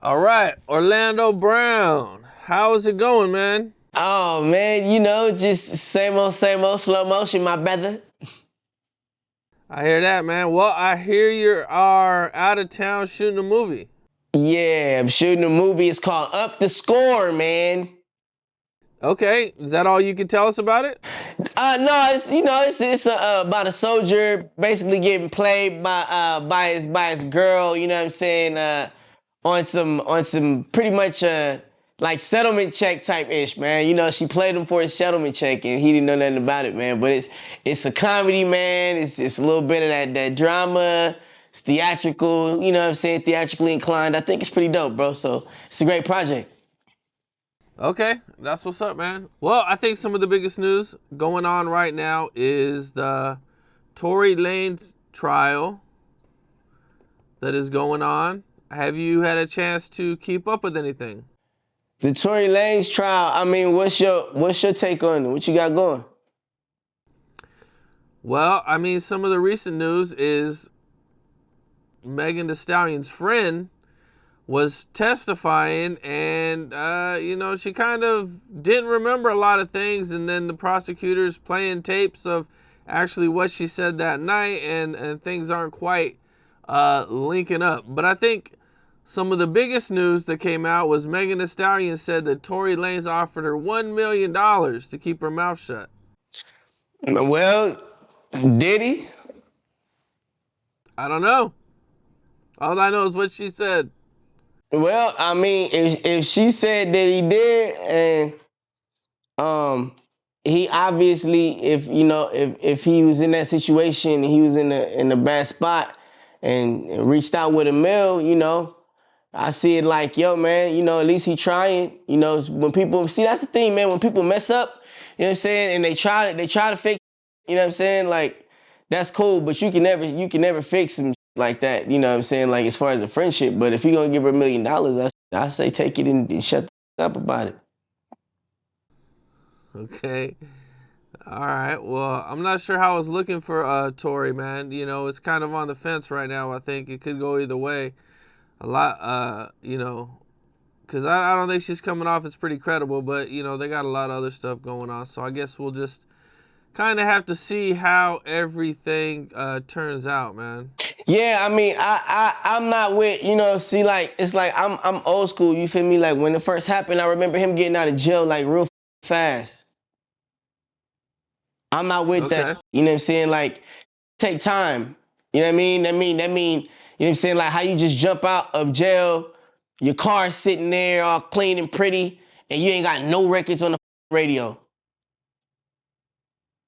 All right, Orlando Brown. How is it going, man? Oh man, just same old, slow motion, my brother. I hear that, man. Well, I hear you are out of town shooting a movie. Yeah, I'm shooting a movie. It's called Up the Score, man. Okay, is that all you can tell us about it? No, it's about a soldier basically getting played by his girl. You know what I'm saying? On some pretty much like settlement check type ish, man. You know, she played him for his settlement check, and he didn't know nothing about it, man. But it's a comedy, man. It's a little bit of that drama. It's theatrical. You know what I'm saying? Theatrically inclined. I think it's pretty dope, bro. So it's a great project. Okay, that's what's up, man. Well, I think some of the biggest news going on right now is the Tory Lanez trial that is going on. Have you had a chance to keep up with anything? The Tory Lanez trial. I mean, what's your take on it? What you got going? Well, I mean, some of the recent news is Megan Thee Stallion's friend was testifying, and she kind of didn't remember a lot of things, and then the prosecutors playing tapes of actually what she said that night, and things aren't quite linking up. But I think some of the biggest news that came out was Megan Thee Stallion said that Tory Lanez offered her $1 million to keep her mouth shut. Well, Diddy? I don't know. All I know is what she said. Well, I mean, if she said that he did, and he obviously, if he was in that situation, he was in a bad spot, and reached out with a mill, I see it like, yo, man, at least he trying. When people see, that's the thing, man. When people mess up, you know what I'm saying, and they try to fix, you know what I'm saying, like that's cool, but you can never fix them like that, you know what I'm saying, like as far as a friendship. But if you're gonna give her $1 million, I say take it and shut the up about it. Okay. All right. Well, I'm not sure how I was looking for Tory, man. It's kind of on the fence right now. I think it could go either way. A lot, because I don't think she's coming off as pretty credible, but, they got a lot of other stuff going on. So I guess we'll just kind of have to see how everything turns out, man. Yeah, I mean, I'm not with, see, like, it's like I'm old school, you feel me? Like, when it first happened, I remember him getting out of jail, like, real fast. I'm not with that, you know what I'm saying? Like, take time, you know what I mean? That mean, you know what I'm saying? Like, how you just jump out of jail, your car sitting there all clean and pretty, and you ain't got no records on the radio.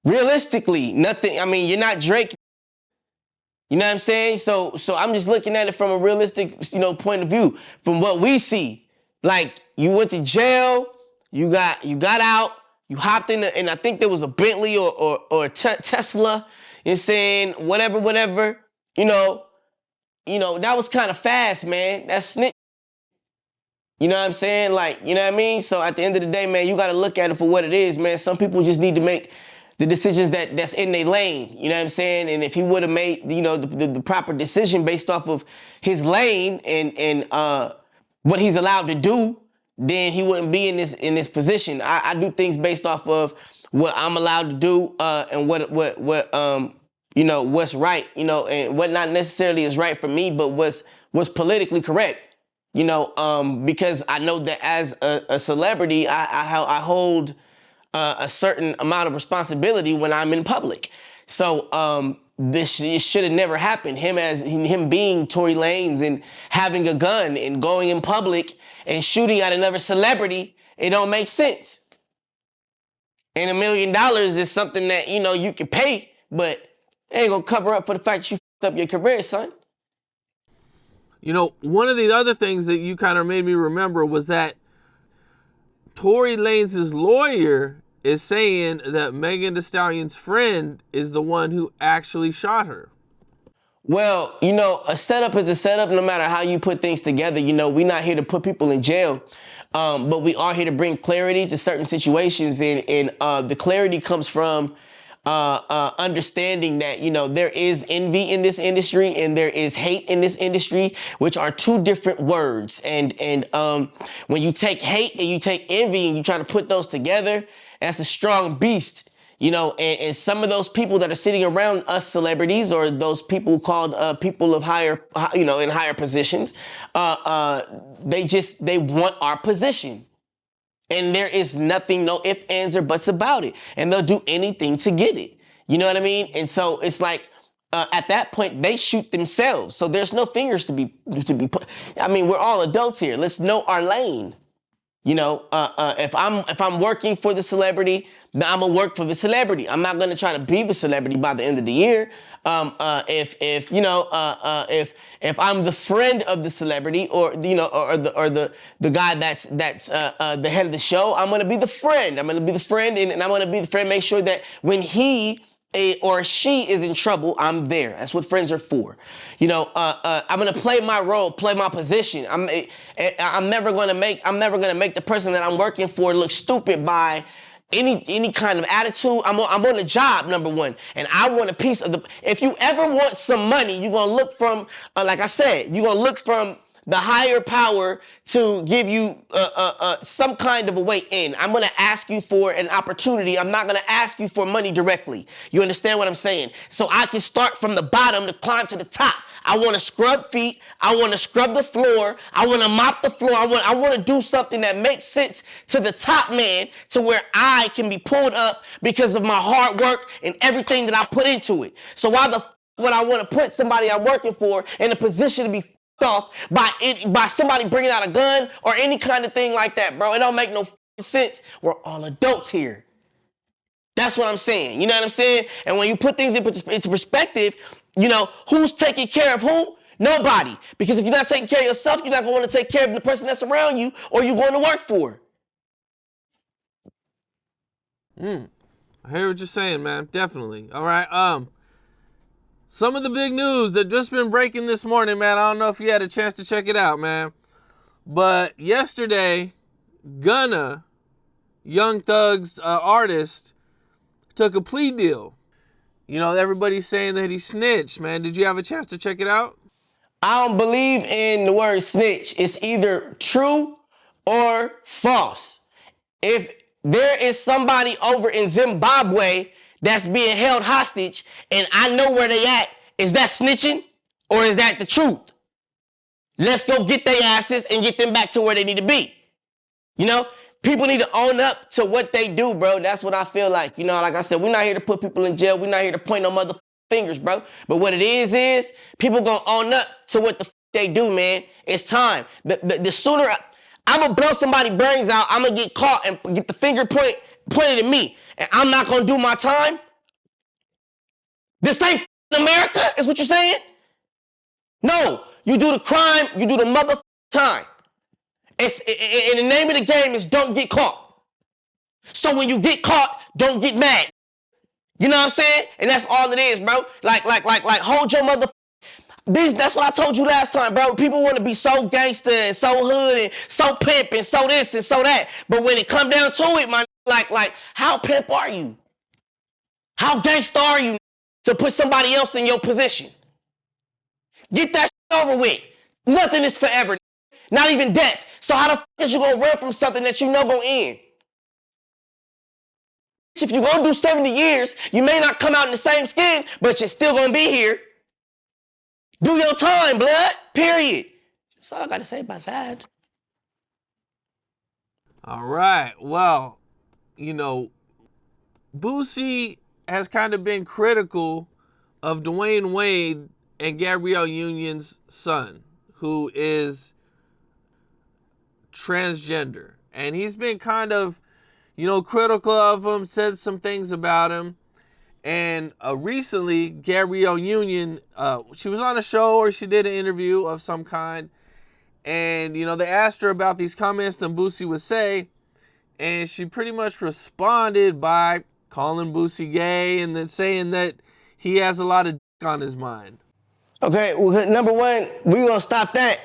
Realistically, nothing, I mean, you're not Drake. You know what I'm saying? So I'm just looking at it from a realistic, point of view. From what we see, like you went to jail, you got out, you hopped in, and I think there was a Bentley or a Tesla. You know what I'm saying? Whatever. That was kind of fast, man. That's snitch. You know what I'm saying? Like, you know what I mean? So at the end of the day, man, you got to look at it for what it is, man. Some people just need to make the decisions that's in their lane, you know what I'm saying? And if he would have made, the proper decision based off of his lane and what he's allowed to do, then he wouldn't be in this position. I do things based off of what I'm allowed to do and what's right, and what not necessarily is right for me, but what's politically correct, because I know that as a celebrity, I hold a certain amount of responsibility when I'm in public. So this should have never happened. Him being Tory Lanez and having a gun and going in public and shooting at another celebrity, it don't make sense. And $1 million is something that, you can pay, but it ain't gonna cover up for the fact that you fucked up your career, son. One of the other things that you kind of made me remember was that Tory Lanez's lawyer is saying that Megan Thee Stallion's friend is the one who actually shot her. Well, a setup is a setup no matter how you put things together. We're not here to put people in jail, but we are here to bring clarity to certain situations. And the clarity comes from understanding that, you know, there is envy in this industry and there is hate in this industry, which are two different words. And when you take hate and you take envy and you try to put those together, that's a strong beast. You know, and some of those people that are sitting around us celebrities, or those people called people of higher, you know, in higher positions, they want our position. And there is nothing, no ifs, ands, or buts about it. And they'll do anything to get it. You know what I mean? And so it's like, at that point, they shoot themselves. So there's no fingers to be put. I mean, we're all adults here. Let's know our lane. You know, if I'm working for the celebrity, then I'm gonna work for the celebrity. I'm not gonna try to be the celebrity by the end of the year. If you know, if I'm the friend of the celebrity, or you know, or the guy that's the head of the show, I'm gonna be the friend. I'm gonna be the friend, and I'm gonna be the friend. Make sure that when he or she is in trouble, I'm there. That's what friends are for. You know, I'm gonna play my role, play my position. I'm never gonna make the person that I'm working for look stupid by any kind of attitude. I'm on a job, number one, and I want a piece of the. If you ever want some money, you're gonna look from, like I said, you're gonna look from the higher power to give you some kind of a way in. I'm gonna ask you for an opportunity. I'm not gonna ask you for money directly. You understand what I'm saying? So I can start from the bottom to climb to the top. I wanna scrub feet. I wanna scrub the floor. I wanna mop the floor. I wanna do something that makes sense to the top man, to where I can be pulled up because of my hard work and everything that I put into it. So why the would I wanna put somebody I'm working for in a position to be off by somebody bringing out a gun or any kind of thing like that, bro? It don't make no sense. We're all adults here. That's what I'm saying. You know what I'm saying? And when you put things into perspective, you know, who's taking care of who? Nobody. Because if you're not taking care of yourself, you're not going to want to take care of the person that's around you or you're going to work for. I hear what you're saying, man. Definitely. All right. Some of the big news that just been breaking this morning, man. I don't know if you had a chance to check it out, man. But yesterday, Gunna, Young Thug's artist, took a plea deal. You know, everybody's saying that he snitched, man. Did you have a chance to check it out? I don't believe in the word snitch. It's either true or false. If there is somebody over in Zimbabwe that's being held hostage and I know where they at, is that snitching or is that the truth? Let's go get their asses and get them back to where they need to be. You know, people need to own up to what they do, bro. That's what I feel like. You know, like I said, we're not here to put people in jail. We're not here to point no mother fingers, bro. But what it is people gonna own up to what the they do, man. It's time. The sooner I'm gonna blow somebody's brains out, I'm gonna get caught and get the finger pointed at me, and I'm not gonna do my time. This ain't America, is what you're saying? No, you do the crime, you do the mother time. It's, and the name of the game is don't get caught. So when you get caught, don't get mad. You know what I'm saying? And that's all it is, bro. Like, hold your mother. That's what I told you last time, bro. People want to be so gangster and so hood and so pimp and so this and so that. But when it come down to it, my like, how pimp are you? How gangster are you to put somebody else in your position? Get that shit over with. Nothing is forever. Not even death. So how the f*** is you gonna run from something that you know gonna end? If you're gonna do 70 years, you may not come out in the same skin, but you're still gonna be here. Do your time, blood. Period. That's all I gotta say about that. All right. Well, you know, Boosie has kind of been critical of Dwayne Wade and Gabrielle Union's son, who is transgender. And he's been kind of, you know, critical of him, said some things about him. And recently, Gabrielle Union, she was on a show or she did an interview of some kind. And, you know, they asked her about these comments that Boosie would say. And she pretty much responded by calling Boosie gay and then saying that he has a lot of dick on his mind. Okay, well, number one, we're gonna stop that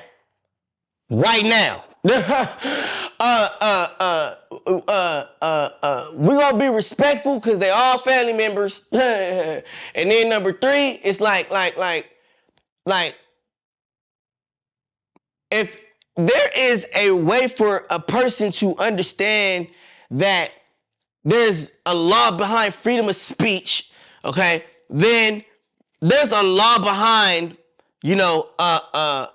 right now. we gonna be respectful because they all family members. And then number three, it's like, if there is a way for a person to understand that there's a law behind freedom of speech, okay, then there's a law behind, you know, the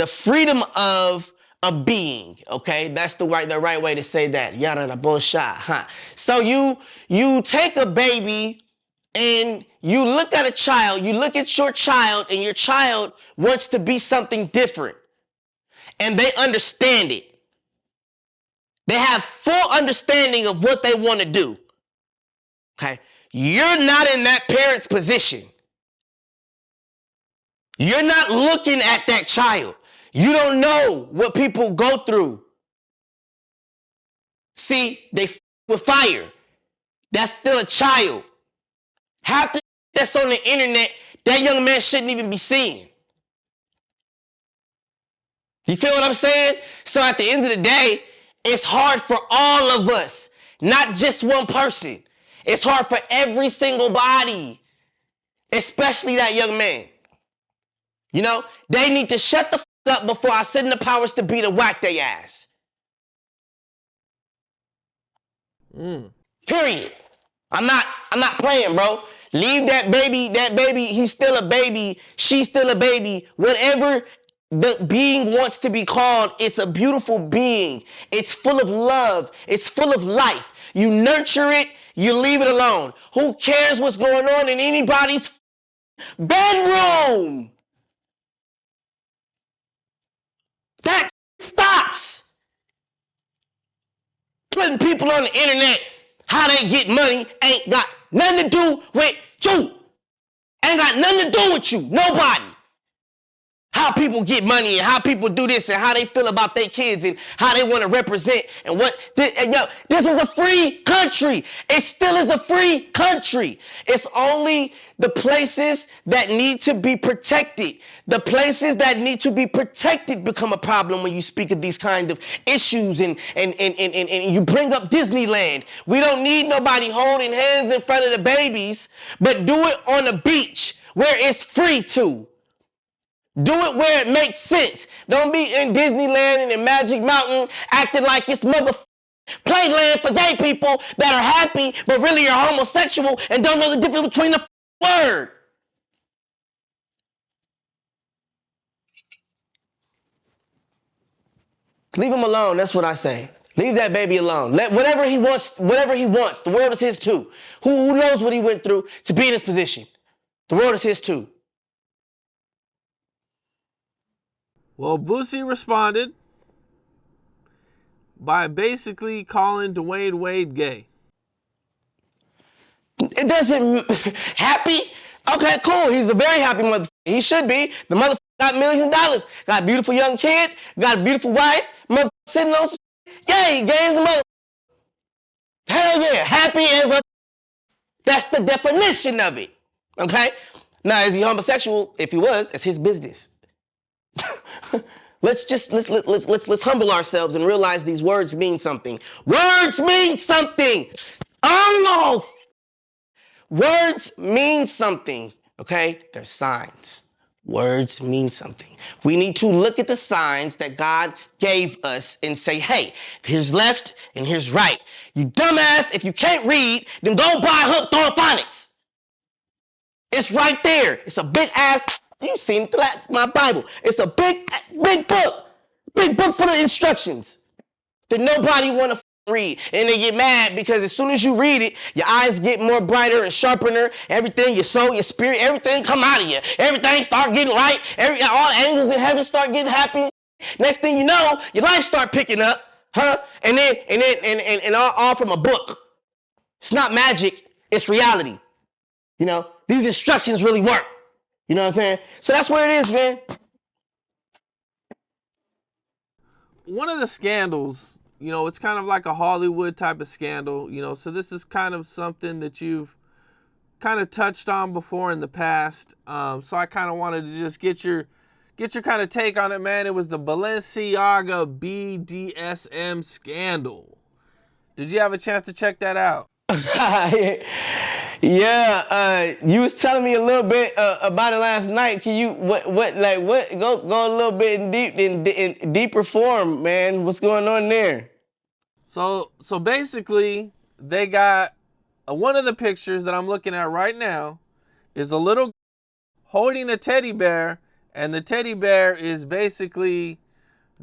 freedom of a being, okay? That's the right way to say that. Yada da bullshit, huh? So you take a baby and you look at a child, you look at your child, and your child wants to be something different, and they understand it. They have full understanding of what they want to do. Okay? You're not in that parent's position. You're not looking at that child. You don't know what people go through. See, they with fire. That's still a child. Half the that's on the internet, that young man shouldn't even be seeing. You feel what I'm saying? So at the end of the day, it's hard for all of us, not just one person. It's hard for every single body, especially that young man. You know, they need to shut the up before I send the powers to be to whack their ass. Period. I'm not playing, bro. Leave that baby, he's still a baby, she's still a baby. Whatever the being wants to be called, it's a beautiful being. It's full of love. It's full of life. You nurture it, you leave it alone. Who cares what's going on in anybody's bedroom? That stops. Putting people on the internet, how they get money, ain't got nothing to do with you. Ain't got nothing to do with you. Nobody. How people get money and how people do this and how they feel about their kids and how they want to represent and what. This is a free country. It still is a free country. It's only the places that need to be protected. The places that need to be protected become a problem when you speak of these kind of issues and you bring up Disneyland. We don't need nobody holding hands in front of the babies, but do it on the beach where it's free to. Do it where it makes sense. Don't be in Disneyland and in Magic Mountain acting like it's playland for gay people that are happy but really are homosexual and don't know the difference between the word. Leave him alone. That's what I say. Leave that baby alone. Let whatever he wants. The world is his too. Who knows what he went through to be in his position? The world is his too. Well, Boosie responded by basically calling Dwayne Wade gay. It doesn't happy. Okay, cool. He's a very happy motherfucker. He should be. The motherfucker got millions of dollars. Got a beautiful young kid. Got a beautiful wife. Motherfucker sitting on some. Yay, gay as a mother. Hell yeah, happy as a. That's the definition of it. Okay. Now, is he homosexual? If he was, it's his business. Let's humble ourselves and realize these words mean something. Words mean something. Oh, words mean something. Okay? They're signs. Words mean something. We need to look at the signs that God gave us and say, hey, here's left and here's right. You dumbass, if you can't read, then go buy Hooked on Phonics. It's right there. It's a big ass. You've seen it, my Bible. It's a big book. Big book full of instructions that nobody want to read. And they get mad because as soon as you read it, your eyes get more brighter and sharpener. Everything, your soul, your spirit, everything come out of you. Everything start getting right. All the angels in heaven start getting happy. Next thing you know, your life start picking up. Huh? And all from a book. It's not magic. It's reality. You know, these instructions really work. You know what I'm saying? So that's where it is, man. One of the scandals, you know, it's kind of like a Hollywood type of scandal, you know, so this is kind of something that you've kind of touched on before in the past. So I kind of wanted to just get your get your kind of take on it, man. It was the Balenciaga BDSM scandal. Did you have a chance to check that out? Yeah, you was telling me a little bit about it last night. Can you go a little bit in deeper form, man? What's going on there? So basically, they got one of the pictures that I'm looking at right now is a little holding a teddy bear, and the teddy bear is basically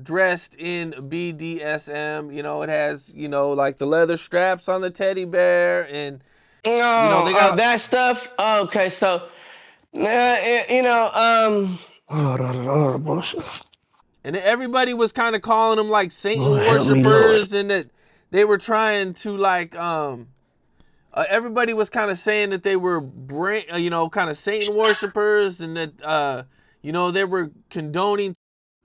dressed in BDSM. You know, it has, you know, like the leather straps on the teddy bear, and you know, No, they got that stuff. Okay, so you know, and everybody was kind of calling them like Satan Lord help me, Lord. worshipers, and that they were trying to like everybody was kind of saying that they were you know, kind of Satan worshipers, and that you know, they were condoning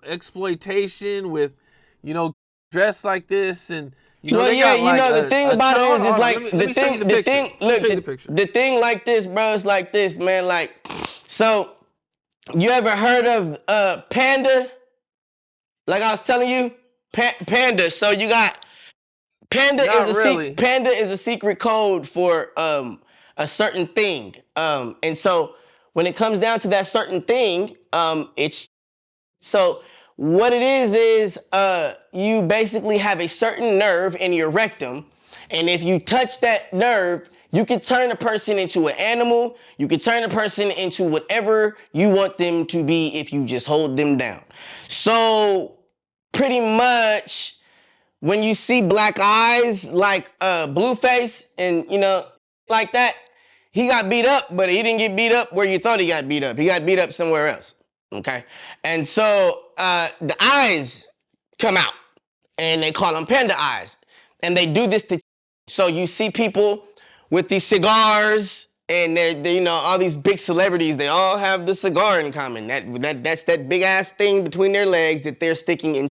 exploitation with, you know, dressed like this, and you know, Well, they yeah, got you like know the thing about it is hold on, like let me show you the picture. Let me show you the picture. the thing like this, bro, is like this, man. Like, so you ever heard of Panda? Like I was telling you, Panda. So you got Not really. Panda is a secret code for a certain thing. And so when it comes down to that certain thing, it's so what it is you basically have a certain nerve in your rectum, and if you touch that nerve, you can turn a person into an animal. You can turn a person into whatever you want them to be if you just hold them down. So pretty much when you see black eyes like Blueface and, you know, like that, he got beat up, but he didn't get beat up where you thought he got beat up. He got beat up somewhere else. Okay. And so the eyes come out, and they call them panda eyes. And they do this to, so you see people with these cigars, and they're you know, all these big celebrities, they all have the cigar in common. That's that big ass thing between their legs that they're sticking in.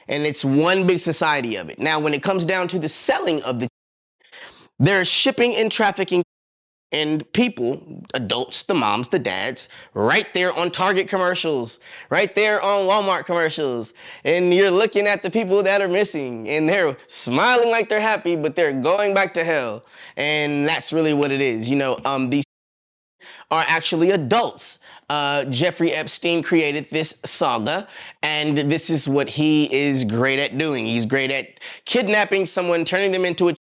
And it's one big society of it. Now, when it comes down to the selling of the, there's shipping and trafficking, and people, adults, the moms, the dads, right there on Target commercials, right there on Walmart commercials. And you're looking at the people that are missing, and they're smiling like they're happy, but they're going back to hell. And that's really what it is. You know, these are actually adults. Jeffrey Epstein created this saga, and this is what he is great at doing. He's great at kidnapping someone, turning them into a,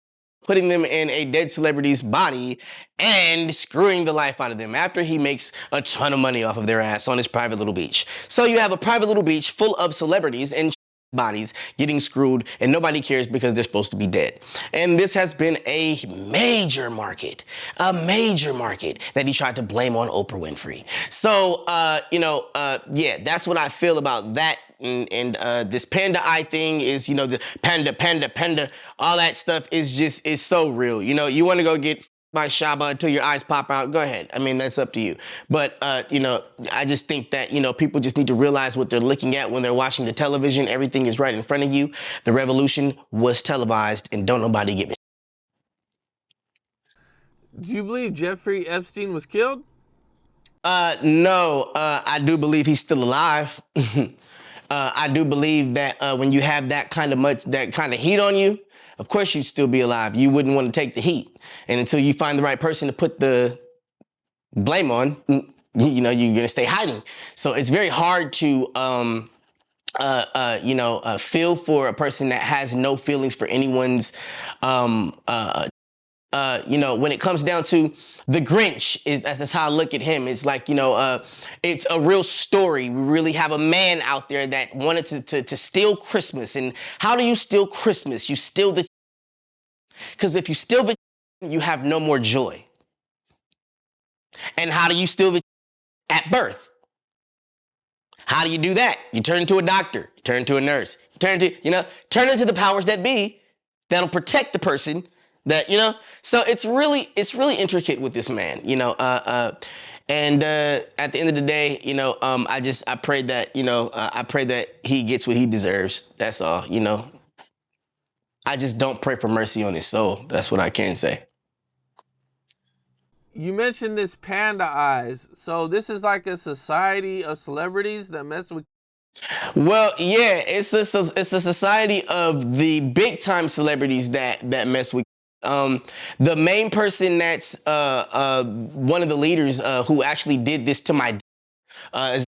putting them in a dead celebrity's body, and screwing the life out of them after he makes a ton of money off of their ass on his private little beach. So you have a private little beach full of celebrities and bodies getting screwed, and nobody cares because they're supposed to be dead. And this has been a major market that he tried to blame on Oprah Winfrey. So, you know, yeah, that's what I feel about that. And this panda eye thing is, you know, the panda, all that stuff is so real. You know, you want to go get by Shaba until your eyes pop out, go ahead. I mean, that's up to you. But, you know, I just think that, you know, people just need to realize what they're looking at when they're watching the television. Everything is right in front of you. The revolution was televised, and don't nobody give a. Do you believe Jeffrey Epstein was killed? No, I do believe he's still alive. I do believe that when you have that kind of heat on you, of course you'd still be alive. You wouldn't want to take the heat. And until you find the right person to put the blame on, you know, you're going to stay hiding. So it's very hard to, you know, feel for a person that has no feelings for anyone's, you know, when it comes down to the Grinch, that's how I look at him. It's like, you know, it's a real story. We really have a man out there that wanted to steal Christmas. And how do you steal Christmas? You steal the, because if you steal the, you have no more joy. And how do you steal the, at birth? How do you do that? You turn into a doctor, you turn into a nurse, you turn into the powers that be that'll protect the person that, you know. So it's really intricate with this man, you know. And at the end of the day, you know, I pray that, you know, I pray that he gets what he deserves. That's all, you know. I just don't pray for mercy on his soul. That's what I can say. You mentioned this panda eyes. So this is like a society of celebrities that mess with. Well, yeah, it's a society of the big time celebrities that mess with. The main person that's one of the leaders who actually did this to my is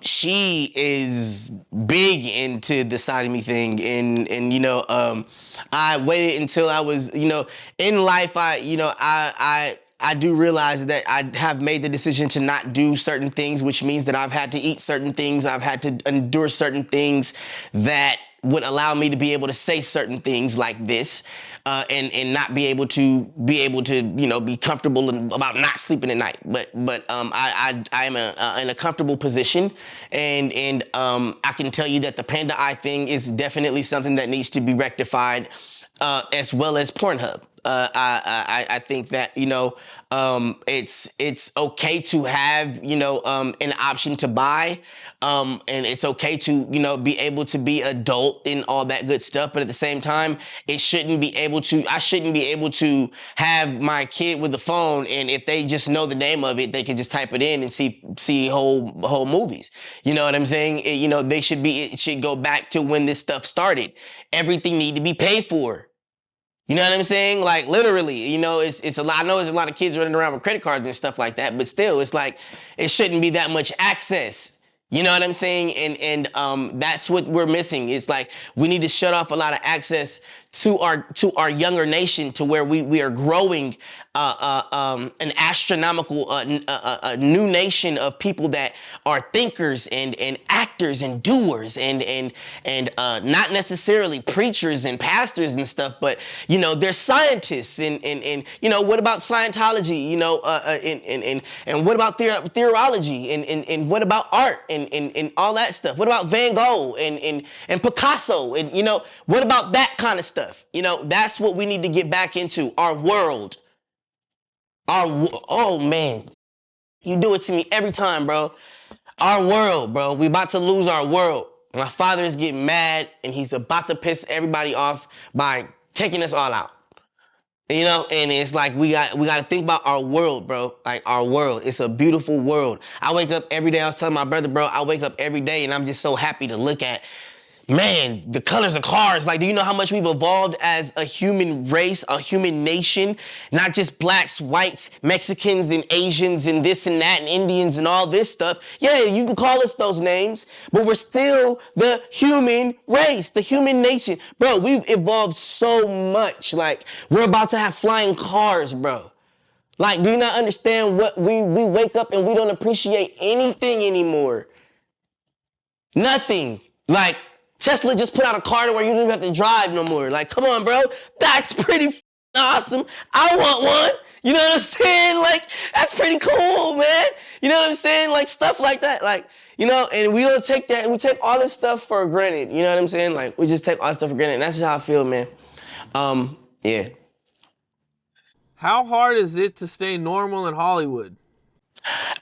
she is big into the sodomy thing, and I waited until I was, in life. I do realize that I have made the decision to not do certain things, which means that I've had to eat certain things, I've had to endure certain things that would allow me to be able to say certain things like this, and not be able to be comfortable about not sleeping at night. But I am in a comfortable position, and I can tell you that the panda eye thing is definitely something that needs to be rectified, as well as Pornhub. I think that it's okay to have an option to buy, and it's okay to be able to be adult and all that good stuff. But at the same time, I shouldn't be able to have my kid with the phone, and if they just know the name of it, they can just type it in and see whole movies. You know what I'm saying? It should go back to when this stuff started. Everything need to be paid for. You know what I'm saying? Like, literally, it's a lot. I know there's a lot of kids running around with credit cards and stuff like that, but still, it's like, it shouldn't be that much access. You know what I'm saying? And that's what we're missing. It's like, we need to shut off a lot of access to our younger nation, to where we are growing an astronomical new nation of people that are thinkers and actors and doers and not necessarily preachers and pastors and stuff, but they're scientists and what about Scientology, and what about theology and what about art and all that stuff? What about Van Gogh and Picasso and what about that kind of stuff? That's what we need to get back into. Our world. Oh man, you do it to me every time, bro. Our world, bro. We about to lose our world. My father is getting mad, and he's about to piss everybody off by taking us all out. And it's like, we got to think about our world, bro. Like, our world. It's a beautiful world. I wake up every day. I was telling my brother, bro, I wake up every day and I'm just so happy to look at, man, the colors of cars. Like, do you know how much we've evolved as a human race, a human nation? Not just blacks, whites, Mexicans, and Asians, and this and that, and Indians, and all this stuff. Yeah, you can call us those names, but we're still the human race, the human nation. Bro, we've evolved so much. Like, we're about to have flying cars, bro. Like, do you not understand what we wake up and we don't appreciate anything anymore? Nothing. Like, Tesla just put out a car to where you don't even have to drive no more. Like, come on, bro. That's pretty awesome. I want one. You know what I'm saying? Like, that's pretty cool, man. You know what I'm saying? Like, stuff like that. Like, and we don't take that. We take all this stuff for granted. You know what I'm saying? Like, we just take all this stuff for granted. And that's just how I feel, man. Yeah. How hard is it to stay normal in Hollywood?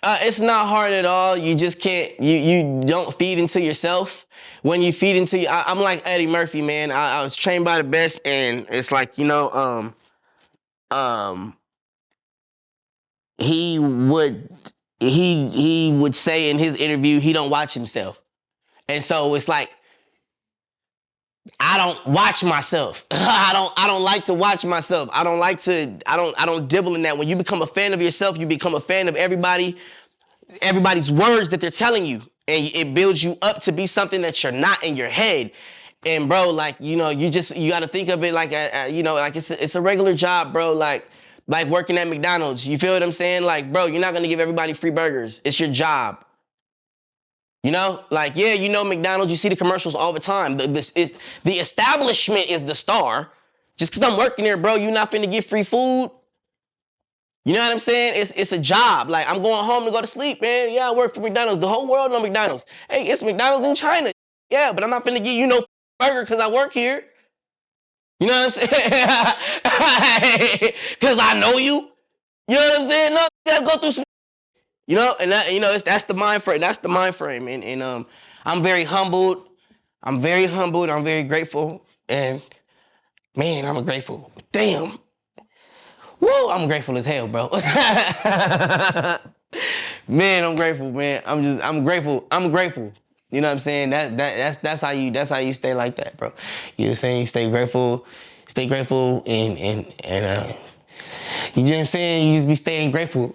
It's not hard at all. You just can't, you don't feed into yourself. When you feed into, I'm like Eddie Murphy, man. I was trained by the best, and it's like, he would say in his interview, he don't watch himself. And so it's like, I don't watch myself. I don't like to watch myself. I don't dibble in that. When you become a fan of yourself, you become a fan of everybody's words that they're telling you. And it builds you up to be something that you're not in your head. And bro, like, you got to think of it like, like it's a regular job, bro. Like working at McDonald's. You feel what I'm saying? Like, bro, you're not going to give everybody free burgers. It's your job. Like, yeah, McDonald's, you see the commercials all the time. The establishment is the star. Just because I'm working there, bro, you're not finna get free food. You know what I'm saying? It's a job. Like, I'm going home to go to sleep, man. Yeah, I work for McDonald's. The whole world know McDonald's. Hey, it's McDonald's in China. Yeah, but I'm not finna get you no burger because I work here. You know what I'm saying? Because I know you. You know what I'm saying? No, you gotta go through some. And that, that's the mind frame. That's the mind frame. And I'm very humbled. I'm very grateful. And man, I'm grateful. Damn. Woo, I'm grateful as hell, bro. Man, I'm grateful, man. I'm grateful. I'm grateful. You know what I'm saying? That's how you stay like that, bro. You know what I'm saying? You stay grateful, and you know what I'm saying? You just be staying grateful.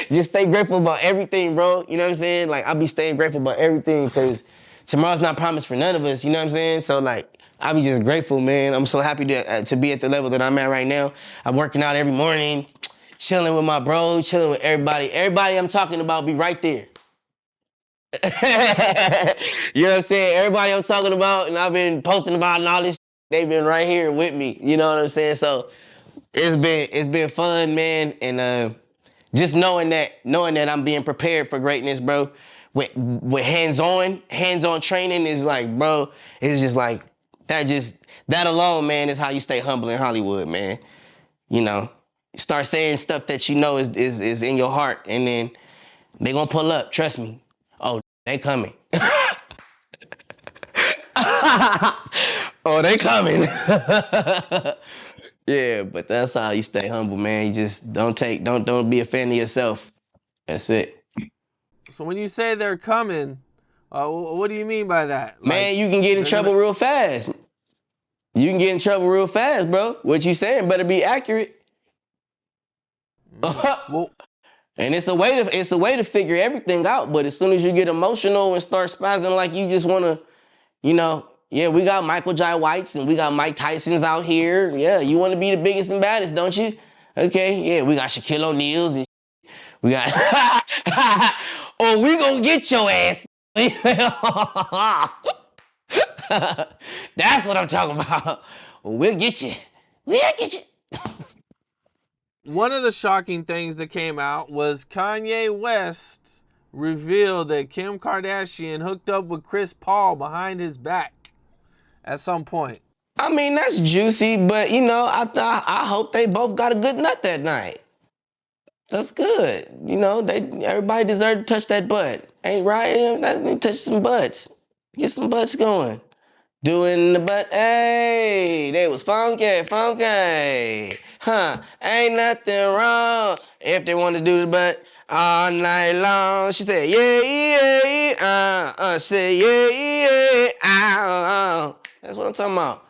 Just stay grateful about everything, bro. You know what I'm saying? Like, I'll be staying grateful about everything because tomorrow's not promised for none of us. You know what I'm saying? So, like, I'll be just grateful, man. I'm so happy to be at the level that I'm at right now. I'm working out every morning, chilling with my bro, chilling with everybody. Everybody I'm talking about be right there. You know what I'm saying? Everybody I'm talking about and I've been posting about and all this, they've been right here with me. You know what I'm saying? So, it's been fun, man, and just knowing that I'm being prepared for greatness, bro. With hands-on training is like, bro, it's just like that alone, man, is how you stay humble in Hollywood, man. You know, start saying stuff that you know is in your heart, and then they gonna pull up. Trust me. Oh, they coming. Oh, they coming. Yeah, but that's how you stay humble, man. You just don't be a fan of yourself. That's it. So when you say they're coming, what do you mean by that? Man, you can get in trouble real fast. You can get in trouble real fast, bro. What you saying better be accurate. Well, and it's a way to figure everything out. But as soon as you get emotional and start spazzing like you just wanna, you know, yeah, we got Michael J. Whites and we got Mike Tyson's out here. Yeah, you want to be the biggest and baddest, don't you? Okay, yeah, we got Shaquille O'Neal's and we got. Oh, we gonna get your ass. That's what I'm talking about. We'll get you. We'll get you. one of the shocking things that came out was Kanye West revealed that Kim Kardashian hooked up with Chris Paul behind his back at some point. I mean, that's juicy, but you know, I hope they both got a good nut that night. That's good. You know, everybody deserves to touch that butt. Ain't right? Let's touch some butts. Get some butts going. Doing the butt, hey, they was funky. Huh, ain't nothing wrong if they want to do the butt all night long. She said, yeah, say yeah, That's what I'm talking about.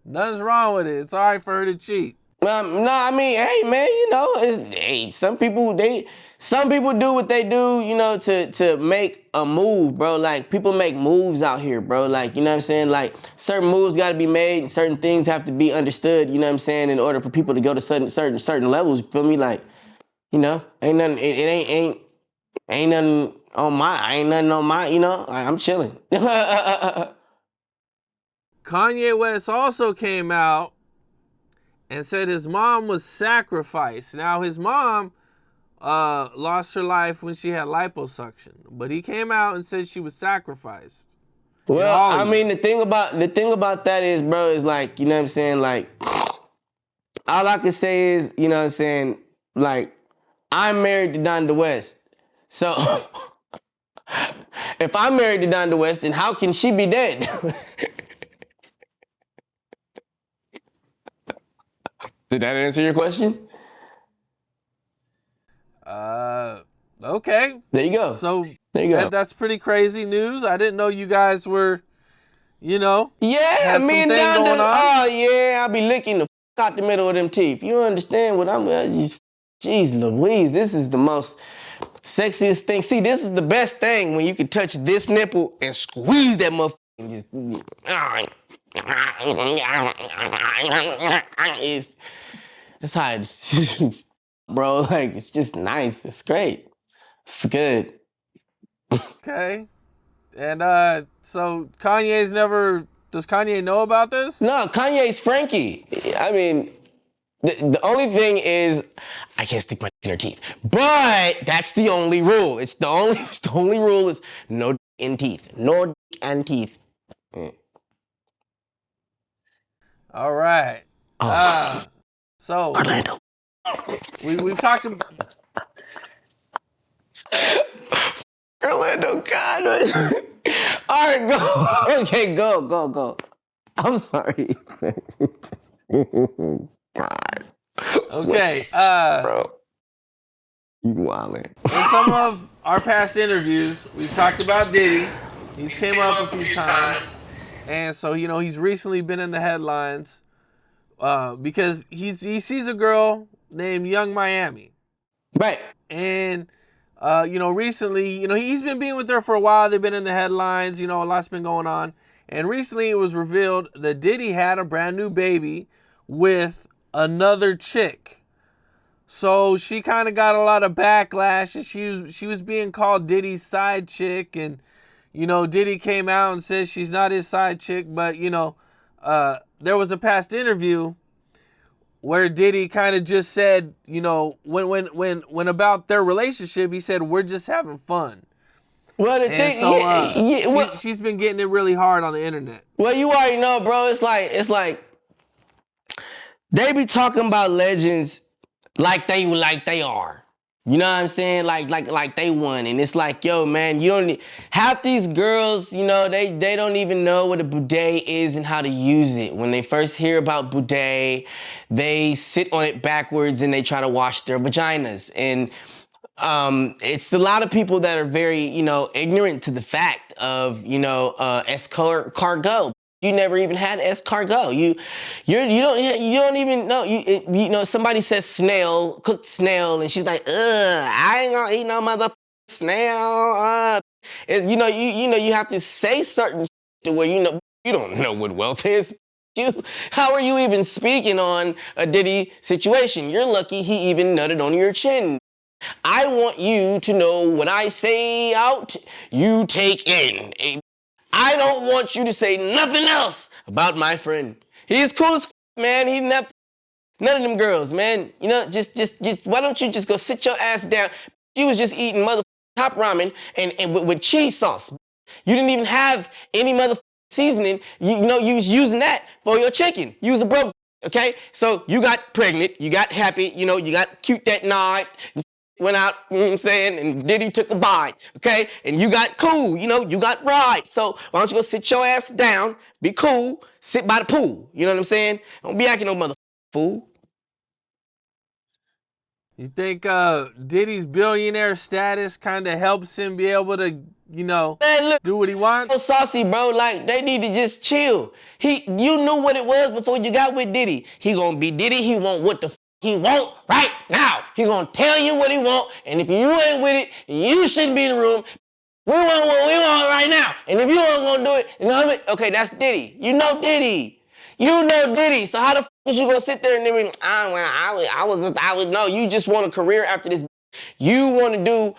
Nothing's wrong with it. It's all right for her to cheat. No, I mean, hey, man, you know, some people do what they do, you know, to make a move, bro. Like, people make moves out here, bro. Like, you know what I'm saying? Like, certain moves got to be made and certain things have to be understood, you know what I'm saying, in order for people to go to certain levels, you feel me? Like, you know, ain't nothing, ain't nothing on my, you know, I'm chilling. Kanye West also came out and said his mom was sacrificed. Now, his mom lost her life when she had liposuction, but he came out and said she was sacrificed. Well, I mean, the thing about that is, bro, is like, you know what I'm saying? Like, all I can say is, you know what I'm saying? Like, I'm married to Donda West. So, if I'm married to Donda West, then how can she be dead? Did that answer your question? Okay. There you go. So there you go. That's pretty crazy news. I didn't know you guys were, you know, yeah, me and Donda. Going on. Oh yeah, I'll be licking the out the middle of them teeth. You understand what I'm? Jeez Louise, this is the most sexiest thing. See, this is the best thing when you can touch this nipple and squeeze that motherfucker and just. It's how it's, bro. Like, it's just nice. It's great. It's good. Okay. And so does Kanye know about this? No, Kanye's Frankie. I mean, the only thing is, I can't stick my dick in her teeth. But that's the only rule. It's the only rule is no dick in teeth. No dick and teeth. Yeah. All right. So Orlando. We've talked about Orlando, God. All right, go. Okay, go. I'm sorry. God. Okay. Bro. You wildin'. In some of our past interviews, we've talked about Diddy. He's came up a few times. And so, he's recently been in the headlines because he sees a girl named Young Miami. Right. And, recently, he's been being with her for a while. They've been in the headlines. A lot's been going on. And recently it was revealed that Diddy had a brand new baby with another chick. So she kind of got a lot of backlash, and she was being called Diddy's side chick, and Diddy came out and says she's not his side chick, but there was a past interview where Diddy kind of just said, when about their relationship, he said we're just having fun. Well, the And thing, so she's been getting it really hard on the internet. well, you already know, bro. It's like they be talking about legends like they are. You know what I'm saying? Like they won. And it's like, yo, man, you don't need, half these girls, they don't even know what a bidet is and how to use it. When they first hear about bidet, they sit on it backwards and they try to wash their vaginas. And it's a lot of people that are very, ignorant to the fact of, escargot. You never even had escargot. You don't even know. Somebody says snail, cooked snail, and she's like, I ain't gonna eat no mother snail. You have to say certain shit to where you don't know what wealth is. How are you even speaking on a Diddy situation? You're lucky he even nutted on your chin. I want you to know what I say out, you take in. I don't want you to say nothing else about my friend. He's cool as man. He none of them girls, man. Just why don't you just go sit your ass down? You was just eating top ramen and with cheese sauce. You didn't even have any seasoning. You was using that for your chicken. You was a broke, okay? So you got pregnant, you got happy, you got cute that night. Went out, and Diddy took a bite, okay? And you got cool, you got right. So why don't you go sit your ass down, be cool, sit by the pool, you know what I'm saying? Don't be acting no mother fool. You think Diddy's billionaire status kind of helps him be able to, Man, look, do what he wants? so saucy, bro. Like, they need to just chill. You knew what it was before you got with Diddy. He gonna be Diddy, he want what the he want right now. He gonna tell you what he want, and if you ain't with it, you shouldn't be in the room. We want what we want right now. And if you ain't gonna do it, okay, that's Diddy. You know Diddy. So how the f is you gonna sit there and then I was no, you just want a career after this. You want to do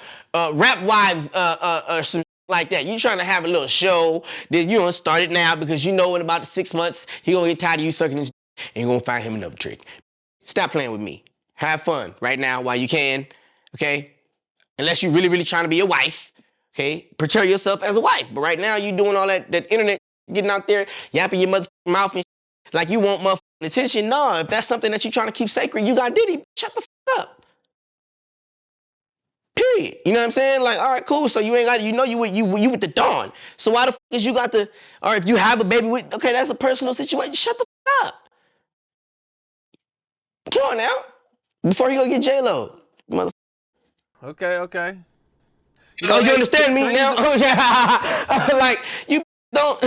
rap wives some like that. You trying to have a little show that you don't start it now because you know in about 6 months he gonna get tired of you sucking his and you gonna find him another trick. Stop playing with me. Have fun right now while you can, okay? Unless you're really, really trying to be a wife, okay? Portray yourself as a wife. But right now you doing all that internet, getting out there, yapping your mouth and like you want motherfucking attention. No, if that's something that you're trying to keep sacred, you got Diddy, shut the fuck up. Period. You know what I'm saying? Like, all right, cool. So you ain't got, you with the Dawn. So why the fuck is you got to, or if you have a baby with, okay, that's a personal situation. Shut the fuck up. Come on now. Before he go get J-Lo, mother. Okay. You understand me now? Oh yeah. Like you don't.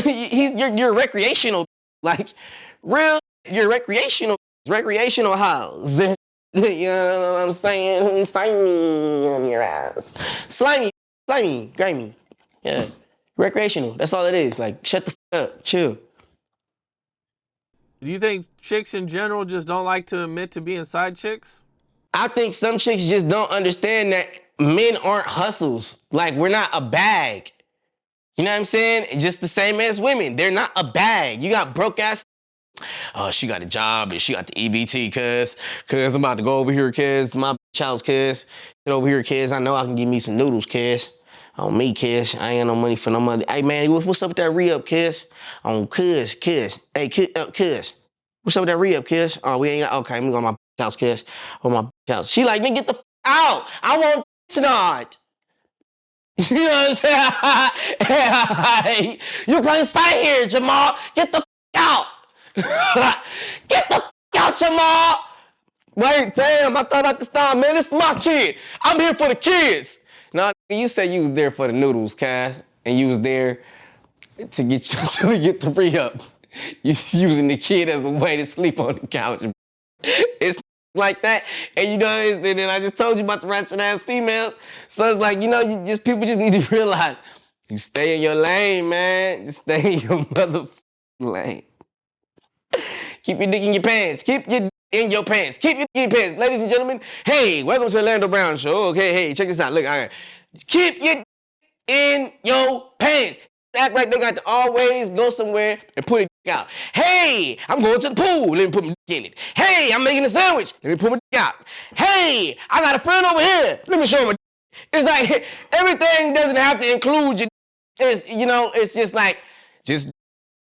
You're recreational. Like real. You're recreational house. You know what I'm saying? Slimy on your ass. Slimy, grimy. Yeah. Recreational. That's all it is. Like shut the fuck up. Chill. Do you think chicks in general just don't like to admit to being side chicks? I think some chicks just don't understand that men aren't hustles. Like, we're not a bag. You know what I'm saying? Just the same as women. They're not a bag. You got broke ass. Oh, she got a job and she got the EBT, cuz I'm about to go over here, cuz. My child's cuz. Get over here, cuz. I know I can give me some noodles, cuz. On me, cuz. I ain't got no money for no money. Hey, man, what's up with that re-up, cuz? On cuz. Hey, cuz. What's up with that re-up, cuz? Oh, we ain't got, okay, let me go on my house, cuz. On my house. She like, nigga, get the out. I want tonight. You know what I'm saying? You can't stay here, Jamal. Get the out. Get the out your mom. Right, damn, I thought I could stop, man. This is my kid. I'm here for the kids. Nah, you said you was there for the noodles, Cass, and you was there to get to get the re-up. You using the kid as a way to sleep on the couch. It's like that, and you know, and then I just told you about the ratchet ass females. So it's like, you know, people just need to realize you stay in your lane, man. Just stay in your motherfucking lane. Keep your dick in your pants. Keep your dick in your pants. Keep your dick in your pants. Ladies and gentlemen, hey, welcome to the Orlando Brown Show. Okay, hey, check this out. Look, all right. Keep your dick in your pants. Act like they got to always go somewhere and put it out. Hey, I'm going to the pool. Let me put my dick in it. Hey, I'm making a sandwich. Let me put my dick out. Hey, I got a friend over here. Let me show him my dick. It's like everything doesn't have to include your dick. It's, you know, it's just like, just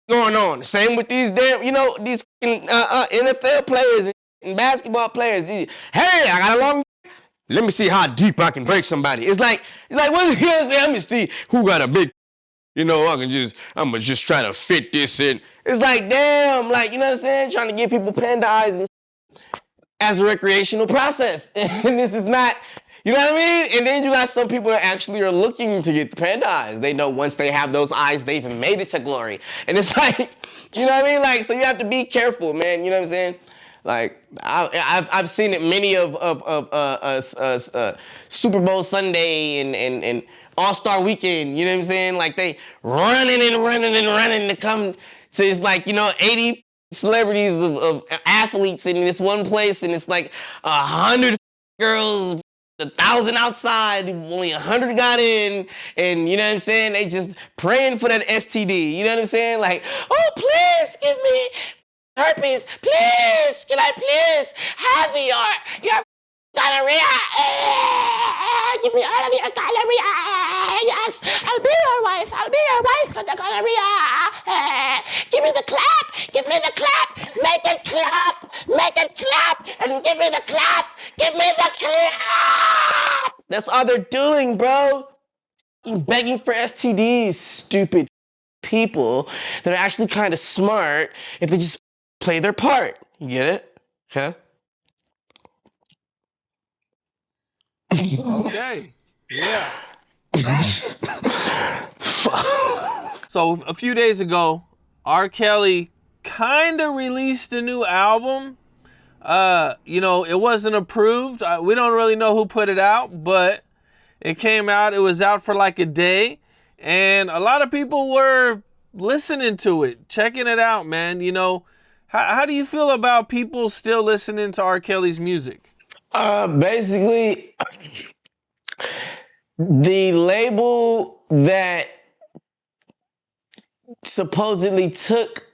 going on. Same with these damn, you know, these NFL players and basketball players. Hey, I got a long. Let me see how deep I can break somebody. It's like what's the hell? Let me see who got a big. You know, I'm gonna just try to fit this in. It's like, damn, like, you know what I'm saying? Trying to give people panda eyes and as a recreational process. And this is not, you know what I mean? And then you got some people that actually are looking to get the panda eyes. They know once they have those eyes, they've made it to glory. And it's like, you know what I mean? Like, so you have to be careful, man. You know what I'm saying? Like, I've seen it many of Super Bowl Sunday and All-Star Weekend, you know what I'm saying? Like, they running to come to, it's like, you know, 80 celebrities of athletes in this one place, and it's like 100 girls, 1,000 outside, only 100 got in, and you know what I'm saying? They just praying for that STD, you know what I'm saying? Like, oh, please give me herpes, please, can I please have your gonorrhea? Give me all of your gonorrhea. Yes, I'll be your wife for the gonorrhea. Give me the clap, make it clap, and give me the clap. That's all they're doing, bro. You're begging for STDs, stupid people that are actually kind of smart if they just play their part. You get it? Huh? Okay. Yeah. So a few days ago, R. Kelly kind of released a new album. You know, it wasn't approved. We don't really know who put it out, but it came out. It was out for like a day, and a lot of people were listening to it, checking it out, man. You know, how do you feel about people still listening to R. Kelly's music? Basically, the label that supposedly took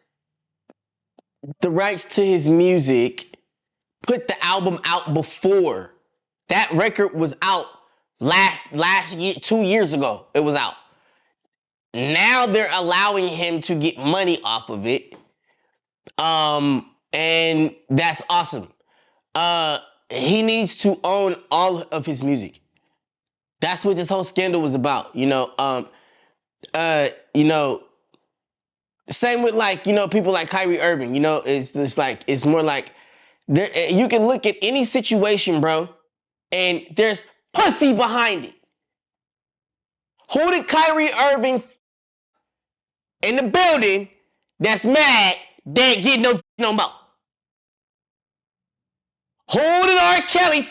the rights to his music put the album out before. That record was out last year, 2 years ago. It was out. Now they're allowing him to get money off of it. And that's awesome. He needs to own all of his music. That's what this whole scandal was about, you know. You know, same with like, you know, people like Kyrie Irving, you know, it's just like, it's more like, there, you can look at any situation, bro, and there's pussy behind it. Who did Kyrie Irving in the building that's mad they ain't getting no more? Who did R. Kelly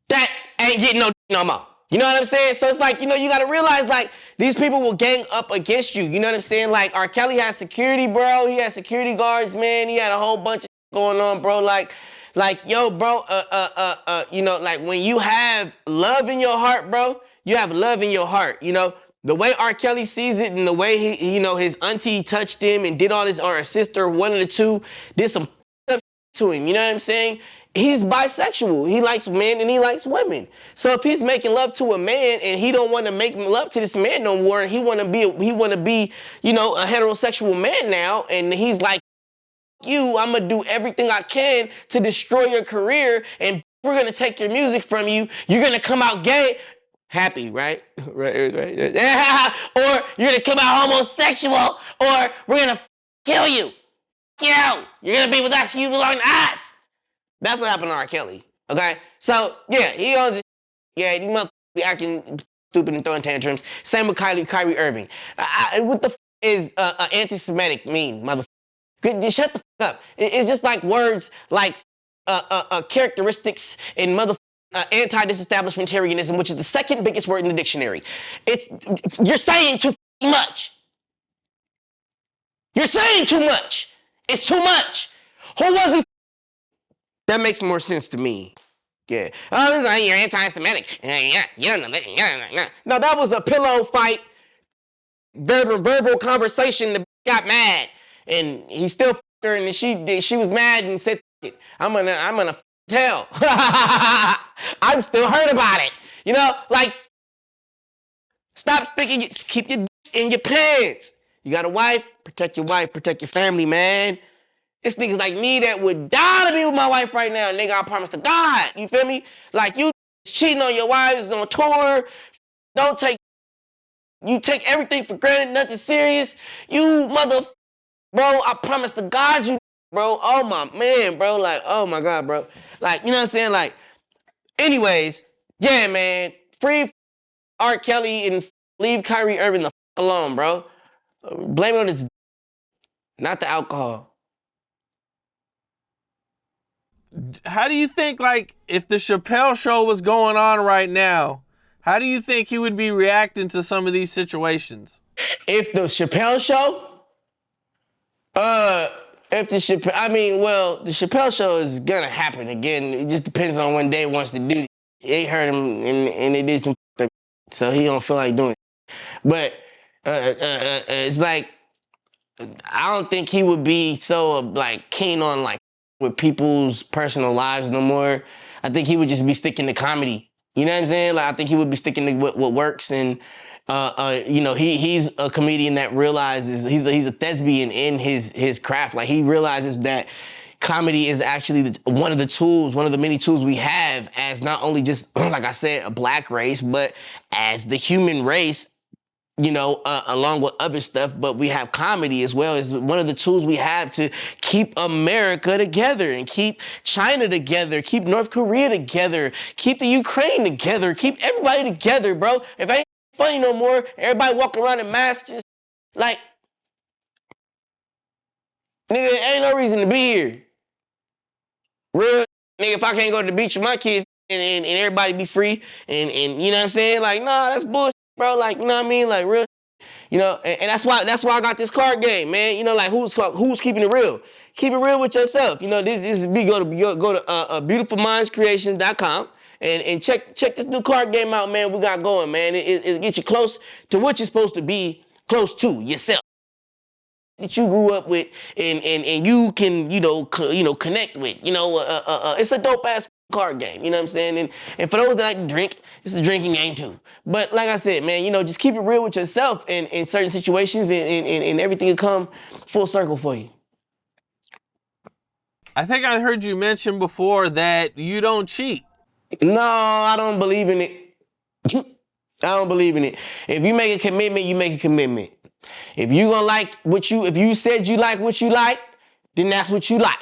that ain't getting no more? You know what I'm saying? So it's like, you know, you got to realize, like, these people will gang up against you. You know what I'm saying? Like, R. Kelly had security, bro. He had security guards, man. He had a whole bunch of going on, bro. Like, yo, bro, you know, like, when you have love in your heart, bro, you have love in your heart, you know? The way R. Kelly sees it and the way he, you know, his auntie touched him and did all this, or a sister, one of the two, did some stuff to him, you know what I'm saying? He's bisexual. He likes men and he likes women. So if he's making love to a man and he don't want to make love to this man no more, and he want to be, you know, a heterosexual man now, and he's like, you, I'm gonna do everything I can to destroy your career, and we're gonna take your music from you. You're gonna come out gay. Happy, right? Right. Or you're gonna come out homosexual, or we're gonna kill you. you. You're gonna be with us. You belong to us. That's what happened to R. Kelly. Okay, so yeah, he owns it. Yeah, you motherfuckers be acting stupid and throwing tantrums. Same with Kyrie Irving. What the is anti-Semitic mean, motherfucker? Just shut the fuck up. It's just like words like characteristics in anti-disestablishmentarianism, which is the second biggest word in the dictionary. You're saying too much. You're saying too much. It's too much. Who was he? That makes more sense to me. Yeah. Oh, this is like you're anti-Semitic. No, that was a pillow fight, verbal conversation. The got mad, and he still f***ed her, and she was mad and said, I'm gonna tell. I'm still hurt about it. You know, like, stop sticking, keep your in your pants. You got a wife, protect your family, man. It's niggas like me that would die to be with my wife right now, nigga. I promise to God. You feel me? Like, you cheating on your wives on tour. You take everything for granted, nothing serious. You bro, I promise to God you, bro. Oh my man, bro. Like, oh my God, bro. Like, you know what I'm saying? Like, anyways, yeah, man. Free R. Kelly and leave Kyrie Irving the f alone, bro. Blame it on his, not the alcohol. How do you think, like, if the Chappelle show was going on right now, how do you think he would be reacting to some of these situations? If the Chappelle show, the Chappelle show is gonna happen again. It just depends on when Dave wants to do it. They heard him and they did some so he don't feel like doing it. But it's like, I don't think he would be so like keen on like with people's personal lives no more. I think he would just be sticking to comedy. You know what I'm saying? Like, I think he would be sticking to what works, and you know, he's a comedian that realizes he's a thespian in his craft. Like, he realizes that comedy is actually one of the many tools we have as not only just, like I said, a black race, but as the human race, you know, along with other stuff. But we have comedy as well as one of the tools we have to keep America together and keep China together, keep North Korea together, keep the Ukraine together, keep everybody together, bro. If it ain't funny no more, everybody walking around in masks, just like, nigga, ain't no reason to be here. Real nigga, if I can't go to the beach with my kids and everybody be free and you know what I'm saying? Like, nah, that's bullshit, bro. Like, you know what I mean? Like, real, you know, and that's why I got this card game, man. You know, like, who's keeping it real? Keep it real with yourself. You know, this is me. Go to beautifulmindscreations.com and check this new card game out, man. We got going, man. It gets you close to what you're supposed to be close to yourself, that you grew up with and you can, you know, connect with. You know, it's a dope ass card game, you know what I'm saying? And for those that like to drink, it's a drinking game too. But like I said, man, you know, just keep it real with yourself in certain situations, and everything will come full circle for you. I think I heard you mention before that you don't cheat. No, I don't believe in it. I don't believe in it. If you make a commitment, you make a commitment. If you gonna like if you said you like what you like, then that's what you like.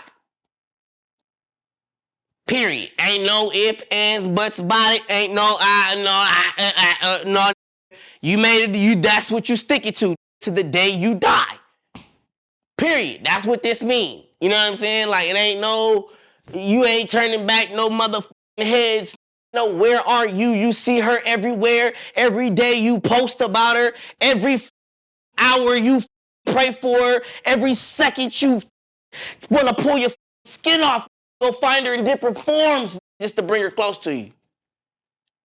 Period. Ain't no ifs, ands, buts about it. Ain't no no. You made it. That's what you stick it to the day you die. Period. That's what this means. You know what I'm saying? Like, it ain't no, you ain't turning back no motherfucking heads. No, where are you? You see her everywhere. Every day you post about her. Every hour you pray for her. Every second you want to pull your skin off. Go find her in different forms just to bring her close to you.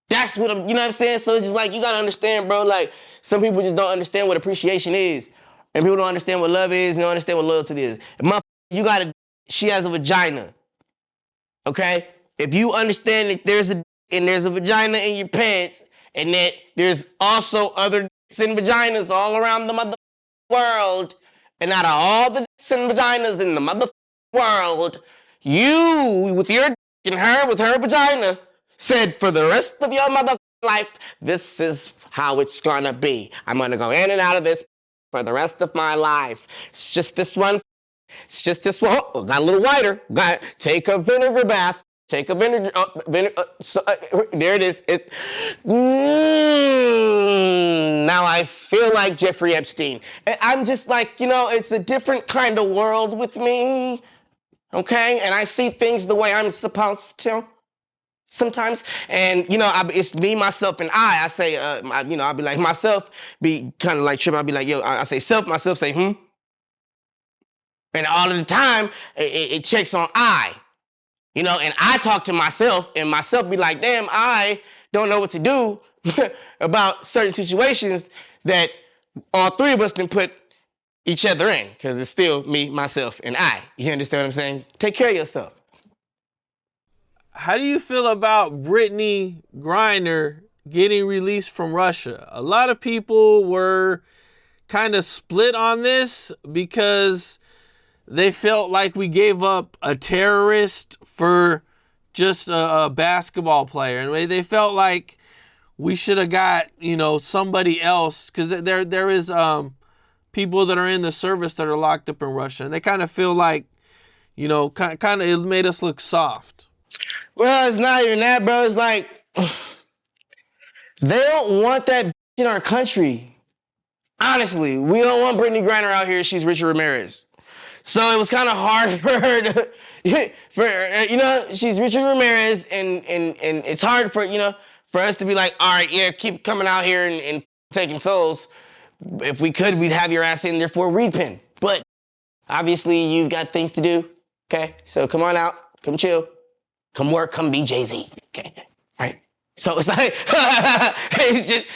That's what you know what I'm saying? So it's just like, you gotta understand, bro, like, some people just don't understand what appreciation is. And people don't understand what love is, and don't understand what loyalty is. She has a vagina. Okay? If you understand that there's a vagina in your pants, and that there's also other dicks and vaginas all around the mother world, and out of all the dicks and vaginas in the mother world, you, with your dick and her with her vagina, said for the rest of your mother life, this is how it's gonna be. I'm gonna go in and out of this for the rest of my life. It's just this one. It's just this one. Oh, got a little whiter. Take a vinegar bath. Take a vinegar. There it is. Now I feel like Jeffrey Epstein. And I'm just like, it's a different kind of world with me. Okay? And I see things the way I'm supposed to sometimes. And, it's me, myself, and I say, I'll be like, myself be kind of like tripping. I'll be like, I say self, myself say, And all of the time, it checks on I. And I talk to myself, and myself be like, damn, I don't know what to do about certain situations that all three of us can put each other in, because it's still me, myself, and I. You understand what I'm saying? Take care of yourself. How do you feel about Brittany Griner getting released from Russia? A lot of people were kind of split on this because they felt like we gave up a terrorist for just a basketball player. And they felt like we should have got, somebody else, because there is people that are in the service that are locked up in Russia. And they kind of feel like, kind of it made us look soft. Well, it's not even that, bro. It's like, they don't want that in our country. Honestly, we don't want Brittany Griner out here. She's Richard Ramirez. So it was kind of hard for her to, she's Richard Ramirez, and it's hard for, for us to be like, all right, yeah, keep coming out here and taking souls. If we could, we'd have your ass in there for a read pen. But obviously, you've got things to do, okay? So come on out, come chill, come work, come be Jay-Z, okay? All right? So it's like, it's just,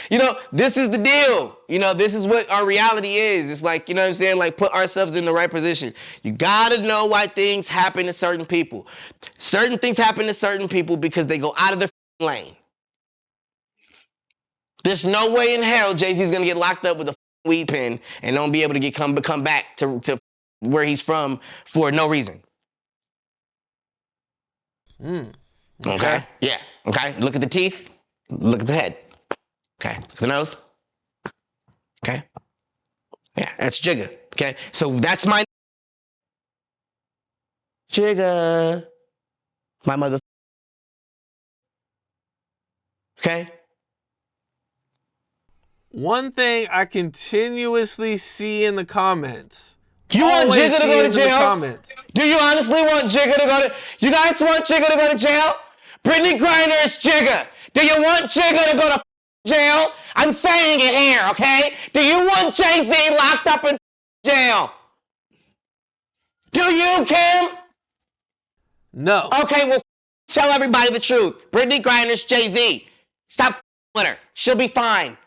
this is the deal. This is what our reality is. It's like, what I'm saying? Like, put ourselves in the right position. You gotta know why things happen to certain people. Certain things happen to certain people because they go out of their lane. There's no way in hell Jay-Z's gonna get locked up with a weed pen and don't be able to come back to where he's from for no reason. Okay. Yeah. Okay. Look at the teeth. Look at the head. Okay. Look at the nose. Okay. Yeah, that's Jigga. Okay. So that's my Jigga. My mother. Okay. One thing I continuously see in the comments. You want Jigga to go to jail? Do you honestly want Jigga to go to... You guys want Jigga to go to jail? Brittany Griner is Jigga. Do you want Jigga to go to jail? I'm saying it here, okay? Do you want Jay-Z locked up in jail? Do you, Kim? No. Okay, well, tell everybody the truth. Brittany Griner's Jay-Z. Stop with her. She'll be fine.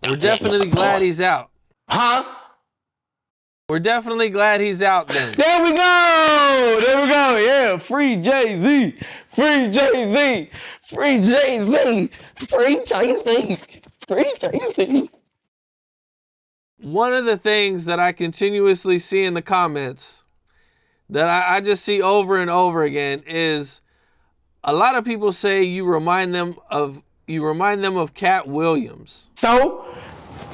We're definitely glad he's out. Huh? We're definitely glad he's out then. There we go. There we go. Yeah, free Jay-Z. Free Jay-Z. Free Jay-Z. Free Jay-Z. Free Jay-Z. One of the things that I continuously see in the comments that I just see over and over again is a lot of people say you remind them of Katt Williams. So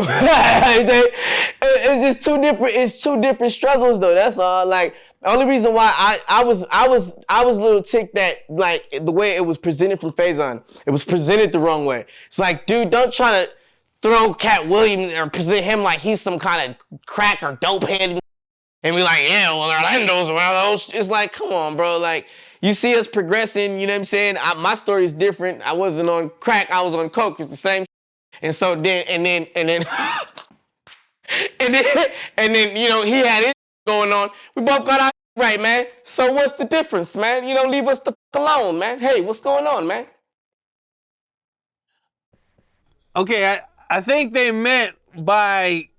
it's just two different struggles though. That's all. Like, the only reason why I was a little ticked that, like, the way it was presented from Faison, it was presented the wrong way. It's like, dude, don't try to throw Katt Williams or present him like he's some kind of crack or dope head and be like, yeah, well, Orlando's one of those. It's like, come on, bro. Like, you see us progressing, you know what I'm saying? My story is different. I wasn't on crack, I was on coke. It's the same. And so then, and then, he had it going on. We both got our right, man. So what's the difference, man? Leave us the alone, man. Hey, what's going on, man? Okay, I think they meant by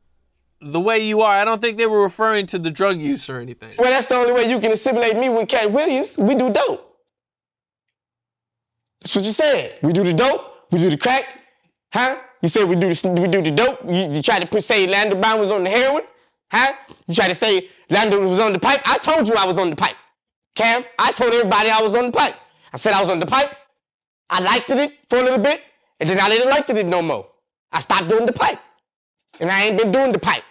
the way you are. I don't think they were referring to the drug use or anything. Well, that's the only way you can assimilate me with Katt Williams. We do dope. That's what you said. We do the dope. We do the crack. Huh? You said we do the dope. You tried to say Lando Brown was on the heroin. Huh? You tried to say Lando was on the pipe. I told you I was on the pipe. Cam, I told everybody I was on the pipe. I said I was on the pipe. I liked it for a little bit, and then I didn't like it no more. I stopped doing the pipe. And I ain't been doing the pipe.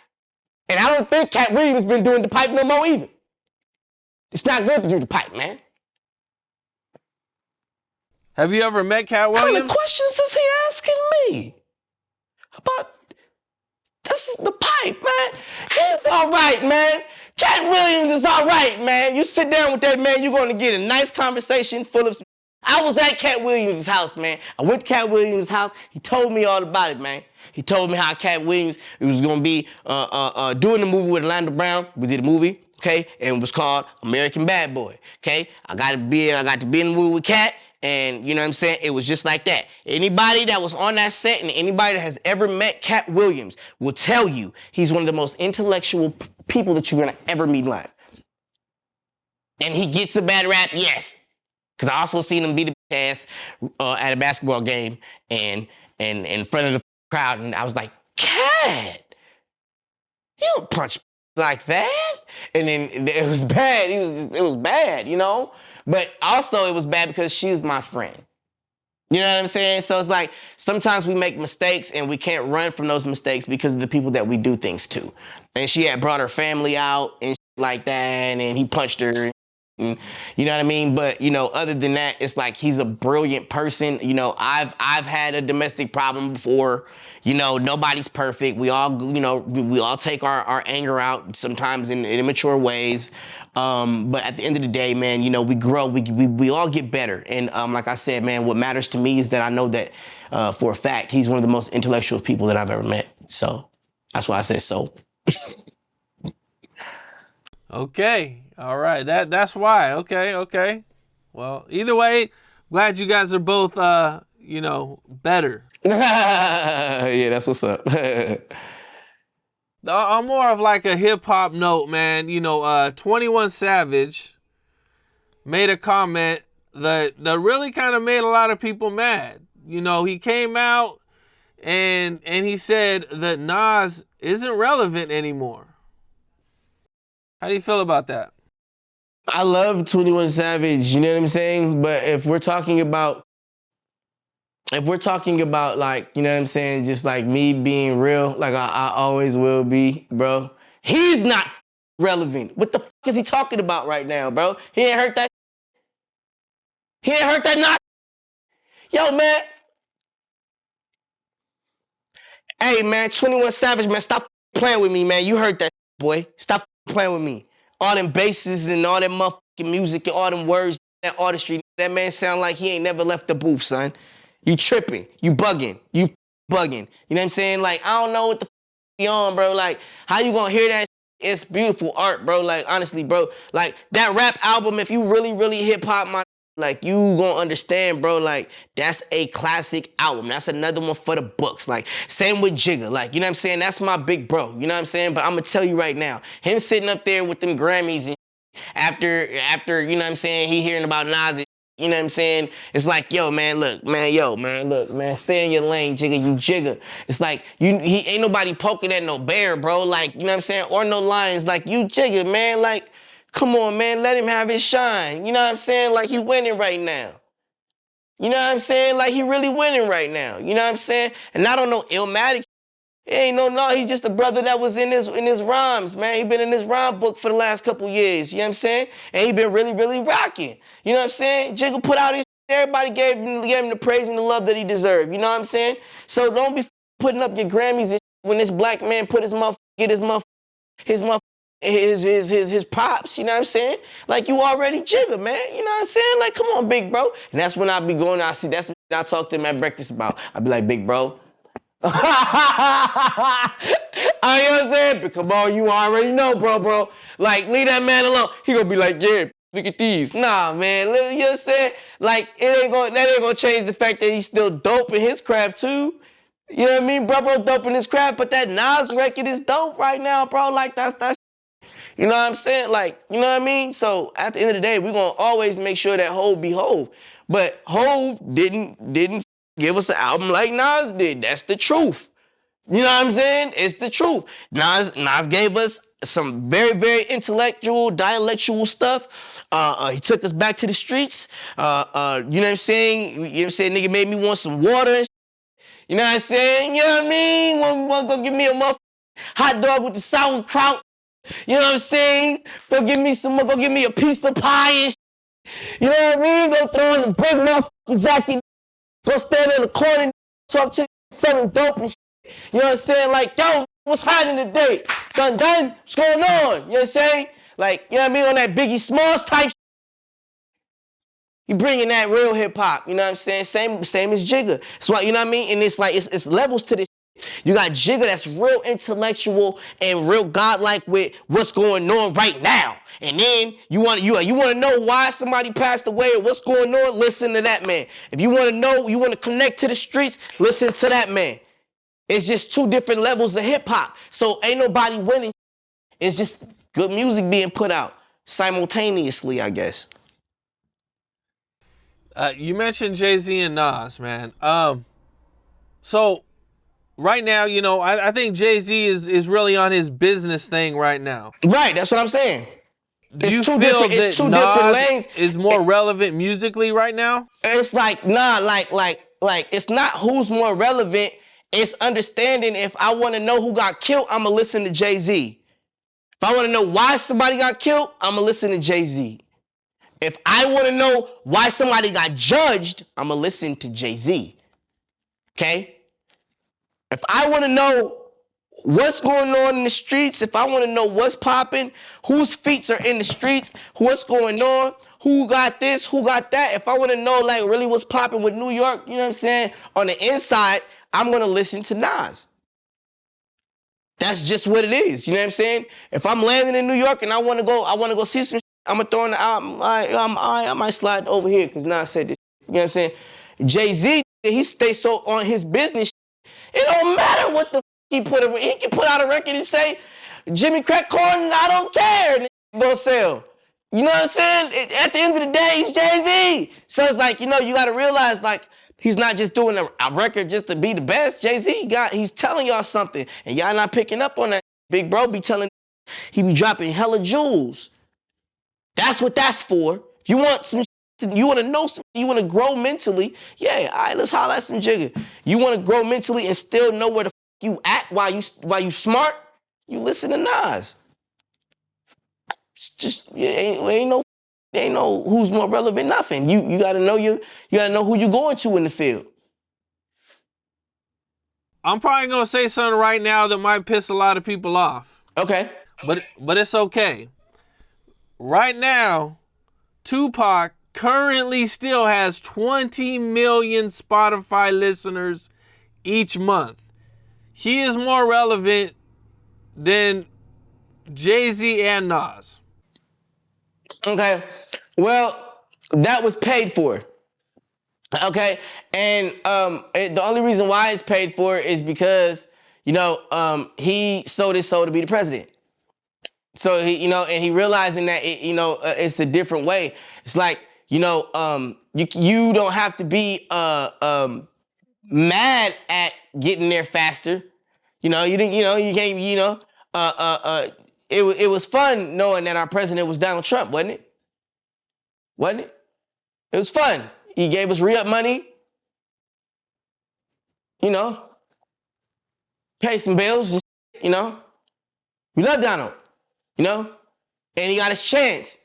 And I don't think Katt Williams been doing the pipe no more either. It's not good to do the pipe, man. Have you ever met Katt What kind Williams? of questions is he asking me? About this is the pipe, man. He's all right, man. Katt Williams is all right, man. You sit down with that man, you're gonna get a nice conversation full of. I was at Katt Williams' house, man. I went to Katt Williams' house. He told me all about it, man. He told me how Katt Williams was gonna be doing the movie with Orlando Brown. We did a movie, okay, and it was called American Bad Boy. Okay, I got to be in the movie with Katt. And you know what I'm saying? It was just like that. Anybody that was on that set and anybody that has ever met Katt Williams will tell you he's one of the most intellectual people that you're gonna ever meet in life. And he gets a bad rap, yes. Because I also seen him beat the ass at a basketball game and in front of the crowd, and I was like, Katt, you don't punch like that. And then it was bad. It was bad, you know. But also it was bad because she was my friend. You know what I'm saying? So it's like sometimes we make mistakes and we can't run from those mistakes because of the people that we do things to. And she had brought her family out and like that, and he punched her. And, you know what I mean? But you know, other than that, it's like he's a brilliant person. You know, I've had a domestic problem before. You know, nobody's perfect. We all, you know, we all take our anger out sometimes in immature ways. But at the end of the day, man, you know, we grow, we all get better. And like I said, man, what matters to me is that I know that for a fact, he's one of the most intellectual people that I've ever met. So that's why I said so. Okay. All right. That's why. Okay. Well, either way, glad you guys are both, you know, better. Yeah, that's what's up. I'm more of like a hip hop note, man. You know, 21 Savage made a comment that really kind of made a lot of people mad. You know, he came out and he said that Nas isn't relevant anymore. How do you feel about that? I love 21 Savage, you know what I'm saying? But if we're talking about like, you know what I'm saying, just like me being real, like I always will be, bro, he's not relevant. What the fuck is he talking about right now, bro? He ain't heard that. He ain't heard that not. Yo, man. Hey, man, 21 Savage, man, stop playing with me, man. You heard that, boy. Stop playing with me. All them basses and all that motherfucking music and all them words, that artistry, that man sound like he ain't never left the booth, son. You tripping. You bugging. You bugging. You know what I'm saying? Like, I don't know what the you on, bro. Like, how you gonna hear that? It's beautiful art, bro. Like, honestly, bro. Like, that rap album, if you really, really hip-hop, my like, you gonna understand, bro. Like, that's a classic album. That's another one for the books. Like, same with Jigga. Like, you know what I'm saying? That's my big bro. You know what I'm saying? But I'm gonna tell you right now, him sitting up there with them Grammys and after, you know what I'm saying, he hearing about Nas, you know what I'm saying? It's like, yo, man, look, man, look, man, stay in your lane, Jigga, you Jigga. It's like, he ain't nobody poking at no bear, bro, like, you know what I'm saying? Or no lions, like, you Jigga, man, like, come on, man, let him have his shine. You know what I'm saying? Like, he winning right now. You know what I'm saying? Like, he really winning right now. You know what I'm saying? And I don't know, Illmatic. He ain't no, he's just a brother that was in his rhymes, man. He been in his rhyme book for the last couple years, you know what I'm saying? And he been really, really rocking. You know what I'm saying? Jigga put out his everybody gave him the praise and the love that he deserved, you know what I'm saying? So don't be putting up your Grammys and when this black man put his his props, you know what I'm saying? Like, you already Jigga, man, you know what I'm saying? Like, come on, big bro. And that's when I be going, that's what I talk to him at breakfast about. I be like, big bro, you know what I'm saying? But come on, you already know, bro. Like, leave that man alone. He gonna be like, yeah, look at these. Nah, man, you know what I'm saying? Like, that ain't gonna change the fact that he's still dope in his craft too. You know what I mean? Bro dope in his craft, but that Nas record is dope right now, bro. Like, that's you know what I'm saying? Like, you know what I mean? So at the end of the day, we're gonna always make sure that Hov be Hov. But Hov didn't give us an album like Nas did. That's the truth. You know what I'm saying? It's the truth. Nas gave us some very, very intellectual, dialectual stuff. He took us back to the streets. You know what I'm saying? You know what I'm saying? Nigga made me want some water. You know what I'm saying? You know what I mean? Want to go give me a motherfucker hot dog with the sauerkraut. You know what I'm saying? Go give me a piece of pie and shit. You know what I mean? Go throw in the big motherfucking jacket. Go stand in the corner, talk to selling dope and shit. You know what I'm saying? Like, yo, what's happening today? Done? What's going on? You know what I'm saying? Like, you know what I mean? On that Biggie Smalls type shit. You bringing that real hip hop, you know what I'm saying? Same as Jigga. That's why, you know what I mean? And it's like, it's levels to this. You got Jigga that's real intellectual and real godlike with what's going on right now. And then you want to know why somebody passed away or what's going on, listen to that man. If you want to know, you want to connect to the streets, listen to that man. It's just two different levels of hip hop. So ain't nobody winning. It's just good music being put out simultaneously, I guess. You mentioned Jay-Z and Nas, man. So right now, you know, I think Jay-Z is really on his business thing right now. Right, that's what I'm saying. Do you feel that different lanes. Is more relevant musically right now? It's like, nah, like it's not who's more relevant. It's understanding if I want to know who got killed, I'm going to listen to Jay-Z. If I want to know why somebody got killed, I'm going to listen to Jay-Z. If I want to know why somebody got judged, I'm going to listen to Jay-Z. Okay? If I want to know what's going on in the streets, if I want to know what's popping, whose feet are in the streets, what's going on, who got this, who got that, if I want to know like really what's popping with New York, you know what I'm saying, on the inside, I'm going to listen to Nas. That's just what it is, you know what I'm saying? If I'm landing in New York and I want to go see some, I'm going to throw in the album, I might slide over here because Nas said this, you know what I'm saying? Jay-Z, he stays so on his business. It don't matter what the he can put out a record and say, Jimmy Crack Corn, I don't care, and it's gonna sell. You know what I'm saying? At the end of the day, he's Jay-Z. So it's like, you know, you gotta realize, like, he's not just doing a record just to be the best. Jay-Z he's telling y'all something, and y'all not picking up on that. Big bro be telling, he be dropping hella jewels. That's what that's for. If you want some, you want to know something, you want to grow mentally, yeah, all right, let's holler at some Jigga. You want to grow mentally and still know where the you at while you smart, you listen to Nas. It's just ain't no who's more relevant, nothing. You gotta know you gotta know who you going to in the field. I'm probably gonna say something right now that might piss a lot of people off. Okay. But it's okay. Right now, Tupac currently still has 20 million Spotify listeners each month. He is more relevant than Jay-Z and Nas. Okay. Well, that was paid for. Okay. And the only reason why it's paid for is because, you know, he sold his soul to be the president. So he, you know, and he realizing that it's a different way. It's like, you know, you don't have to be mad at getting there faster. You know, you can't, it was fun knowing that our president was Donald Trump, wasn't it? Wasn't it? It was fun. He gave us re-up money, you know, pay some bills, you know. We love Donald, you know, and he got his chance.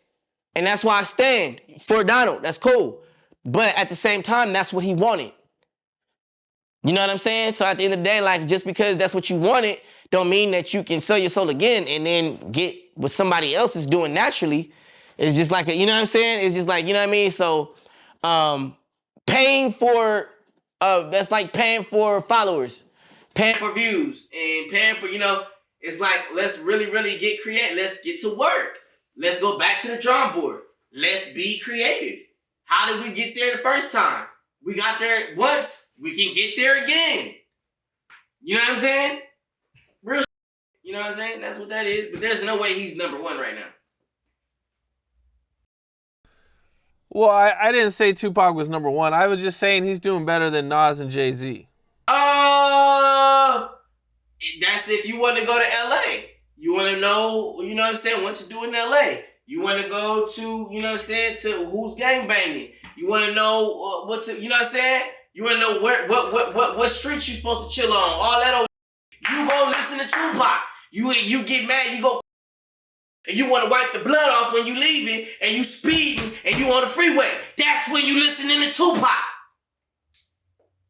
And that's why I stand for Donald. That's cool. But at the same time, that's what he wanted. You know what I'm saying? So at the end of the day, like, just because that's what you wanted, don't mean that you can sell your soul again and then get what somebody else is doing naturally. It's just like, you know what I'm saying? It's just like, you know what I mean? So paying for, that's like paying for followers, paying for views, and paying for, you know, it's like, let's really, really get creative. Let's get to work. Let's go back to the drawing board. Let's be creative. How did we get there the first time? We got there once, we can get there again. You know what I'm saying? Real shit. You know what I'm saying? That's what that is. But there's no way he's number one right now. Well, I didn't say Tupac was number one. I was just saying he's doing better than Nas and Jay-Z. That's if you want to go to L.A. You want to know, you know what I'm saying, what to do in L.A. You want to go to, you know what I'm saying, to who's gangbanging. You want to know what to, you know what I'm saying? You want to know what streets you supposed to chill on. All that old. You gonna listen to Tupac. You get mad, you go and you want to wipe the blood off when you leaving and you speeding and you on the freeway. That's when you listening to Tupac.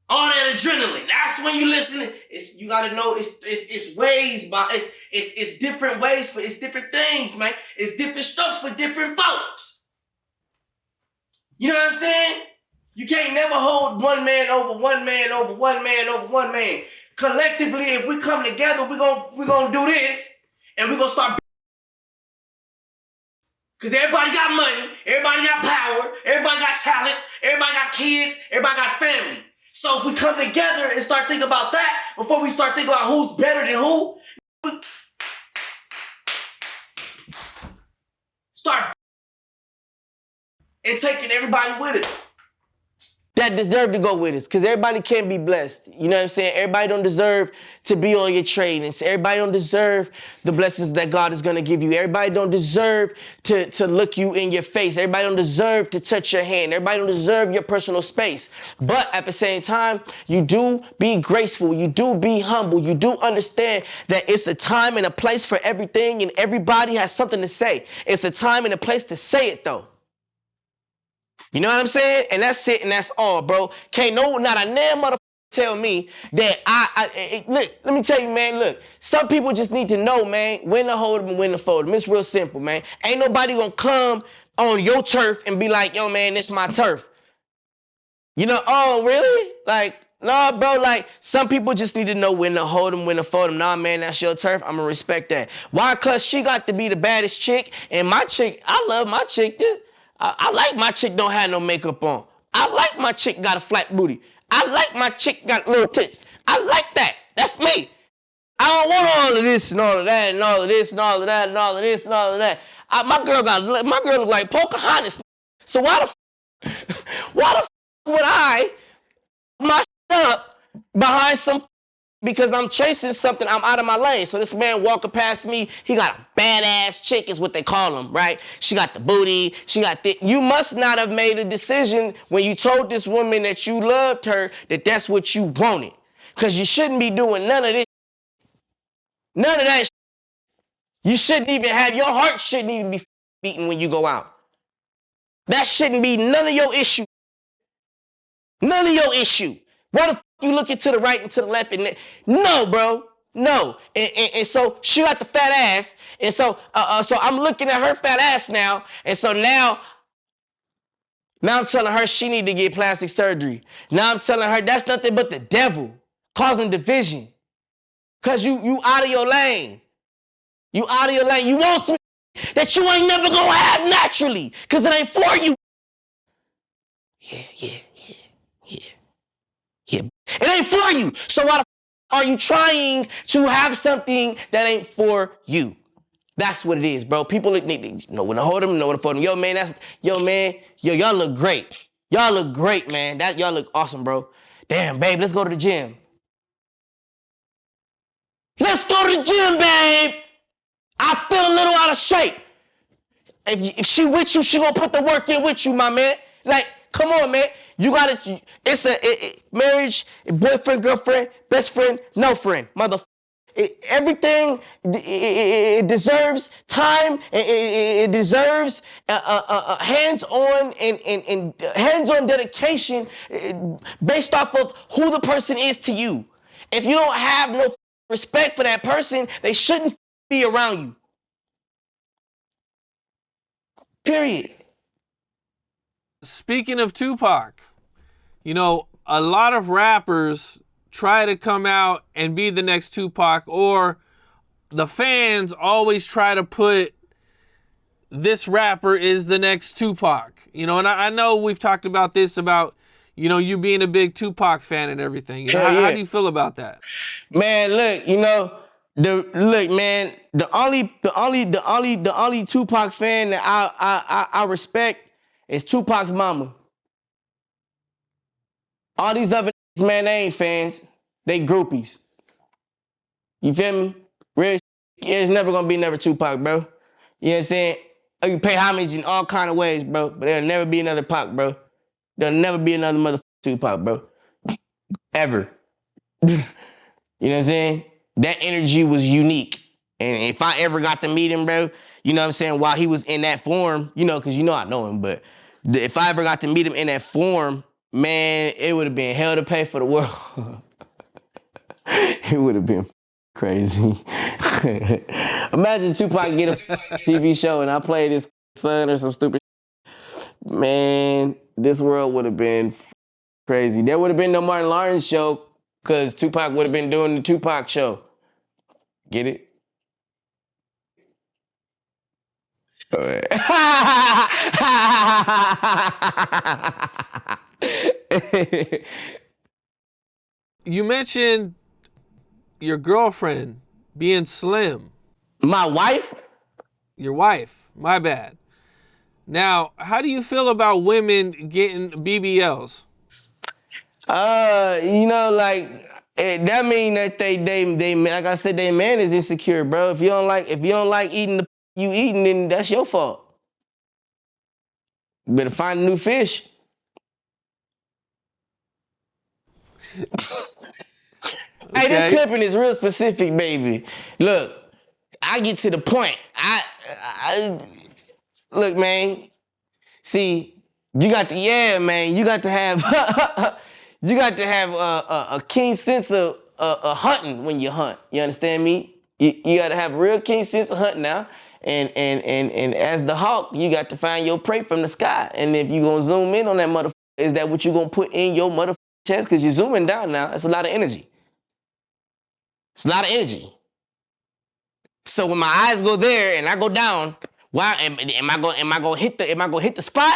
All that adrenaline. That's when you listen. It's you gotta know it's ways, but it's different ways for it's different things, man. It's different strokes for different folks. You know what I'm saying? You can't never hold one man over one man over one man over one man. Collectively, if we come together, we're gonna do this, and we're gonna start. Because everybody got money, everybody got power, everybody got talent, everybody got kids, everybody got family. So if we come together and start thinking about that, before we start thinking about who's better than who, start and taking everybody with us that deserve to go with us, because everybody can't be blessed. You know what I'm saying? Everybody don't deserve to be on your train. And everybody don't deserve the blessings that God is going to give you. Everybody don't deserve to look you in your face. Everybody don't deserve to touch your hand. Everybody don't deserve your personal space. But at the same time, you do be graceful. You do be humble. You do understand that it's the time and a place for everything, and everybody has something to say. It's the time and a place to say it, though. You know what I'm saying? And that's it, and that's all, bro. Can't not a damn motherfucker tell me that look, let me tell you, man, look, some people just need to know, man, when to hold them and when to fold them. It's real simple, man. Ain't nobody gonna come on your turf and be like, yo, man, this is my turf. You know, oh, really? Like, nah, bro, like, some people just need to know when to hold them, when to fold them. Nah, man, that's your turf. I'm gonna respect that. Why? Because she got to be the baddest chick, and my chick, I love my chick. I like my chick don't have no makeup on. I like my chick got a flat booty. I like my chick got little tits. I like that. That's me. I don't want all of this and all of that and all of this and all of that and all of this and all of that. My girl look like Pocahontas. So why the would I my up behind some because I'm chasing something, I'm out of my lane. So this man walking past me, he got a badass chick is what they call them, right? She got the booty, she got the... You must not have made a decision when you told this woman that you loved her that that's what you wanted. Because you shouldn't be doing none of this. None of that. You shouldn't even have... Your heart shouldn't even be beating when you go out. That shouldn't be none of your issue. None of your issue. What the you looking to the right and to the left and no, bro, no. And so she got the fat ass, and so I'm looking at her fat ass now, and so now I'm telling her she need to get plastic surgery. Now I'm telling her that's nothing but the devil causing division, cause you out of your lane. You out of your lane. You want some that you ain't never gonna have naturally, cause it ain't for you. Yeah. It ain't for you. So why the are you trying to have something that ain't for you? That's what it is, bro. People need to know when to hold them, know when to fold them. Yo, man, y'all look great. Y'all look great, man. Y'all look awesome, bro. Damn, babe, let's go to the gym. Let's go to the gym, babe. I feel a little out of shape. If she with you, she gonna put the work in with you, my man. Like, come on, man. You gotta, marriage, boyfriend, girlfriend, best friend, no friend. Everything, it deserves time. It deserves hands-on and hands-on dedication based off of who the person is to you. If you don't have no respect for that person, they shouldn't be around you. Period. Speaking of Tupac, you know, a lot of rappers try to come out and be the next Tupac, or the fans always try to put this rapper is the next Tupac. You know, and I know we've talked about this, about, you know, you being a big Tupac fan and everything. You know, how do you feel about that? Man, look, you know, the only Tupac fan that I respect is Tupac's mama. All these other man, they ain't fans. They groupies. You feel me? Real there's never gonna be another Tupac, bro. You know what I'm saying? You can pay homage in all kind of ways, bro, but there'll never be another Pac, bro. There'll never be another motherfucking Tupac, bro. Ever. You know what I'm saying? that energy was unique. And if I ever got to meet him, bro, you know what I'm saying, while he was in that form, you know, because you know I know him, but if I ever got to meet him in that form, man, it would have been hell to pay for the world. It would have been crazy. Imagine Tupac get a TV show and I play his son or some stupid. Man, this world would have been crazy. There would have been no Martin Lawrence show because Tupac would have been doing the Tupac show. Get it? All right. You mentioned your girlfriend being slim. My wife? Your wife. My bad. Now, how do you feel about women getting BBLs? You know, like that mean that they like I said, their man is insecure, bro. If you don't like eating the you eating, then that's your fault. You better find a new fish. Hey, this clipping is real specific, baby. Look, I get to the point. Look, man. See, you got to you got to have a keen sense of hunting when you hunt. You understand me? You got to have a real keen sense of hunting now. And as the hawk, you got to find your prey from the sky. And if you gonna zoom in on that motherfucker, is that what you gonna put in your motherfucking chest? Because you're zooming down now. That's a lot of energy. It's a lot of energy. So when my eyes go there and I go down, why am I gonna hit the spot?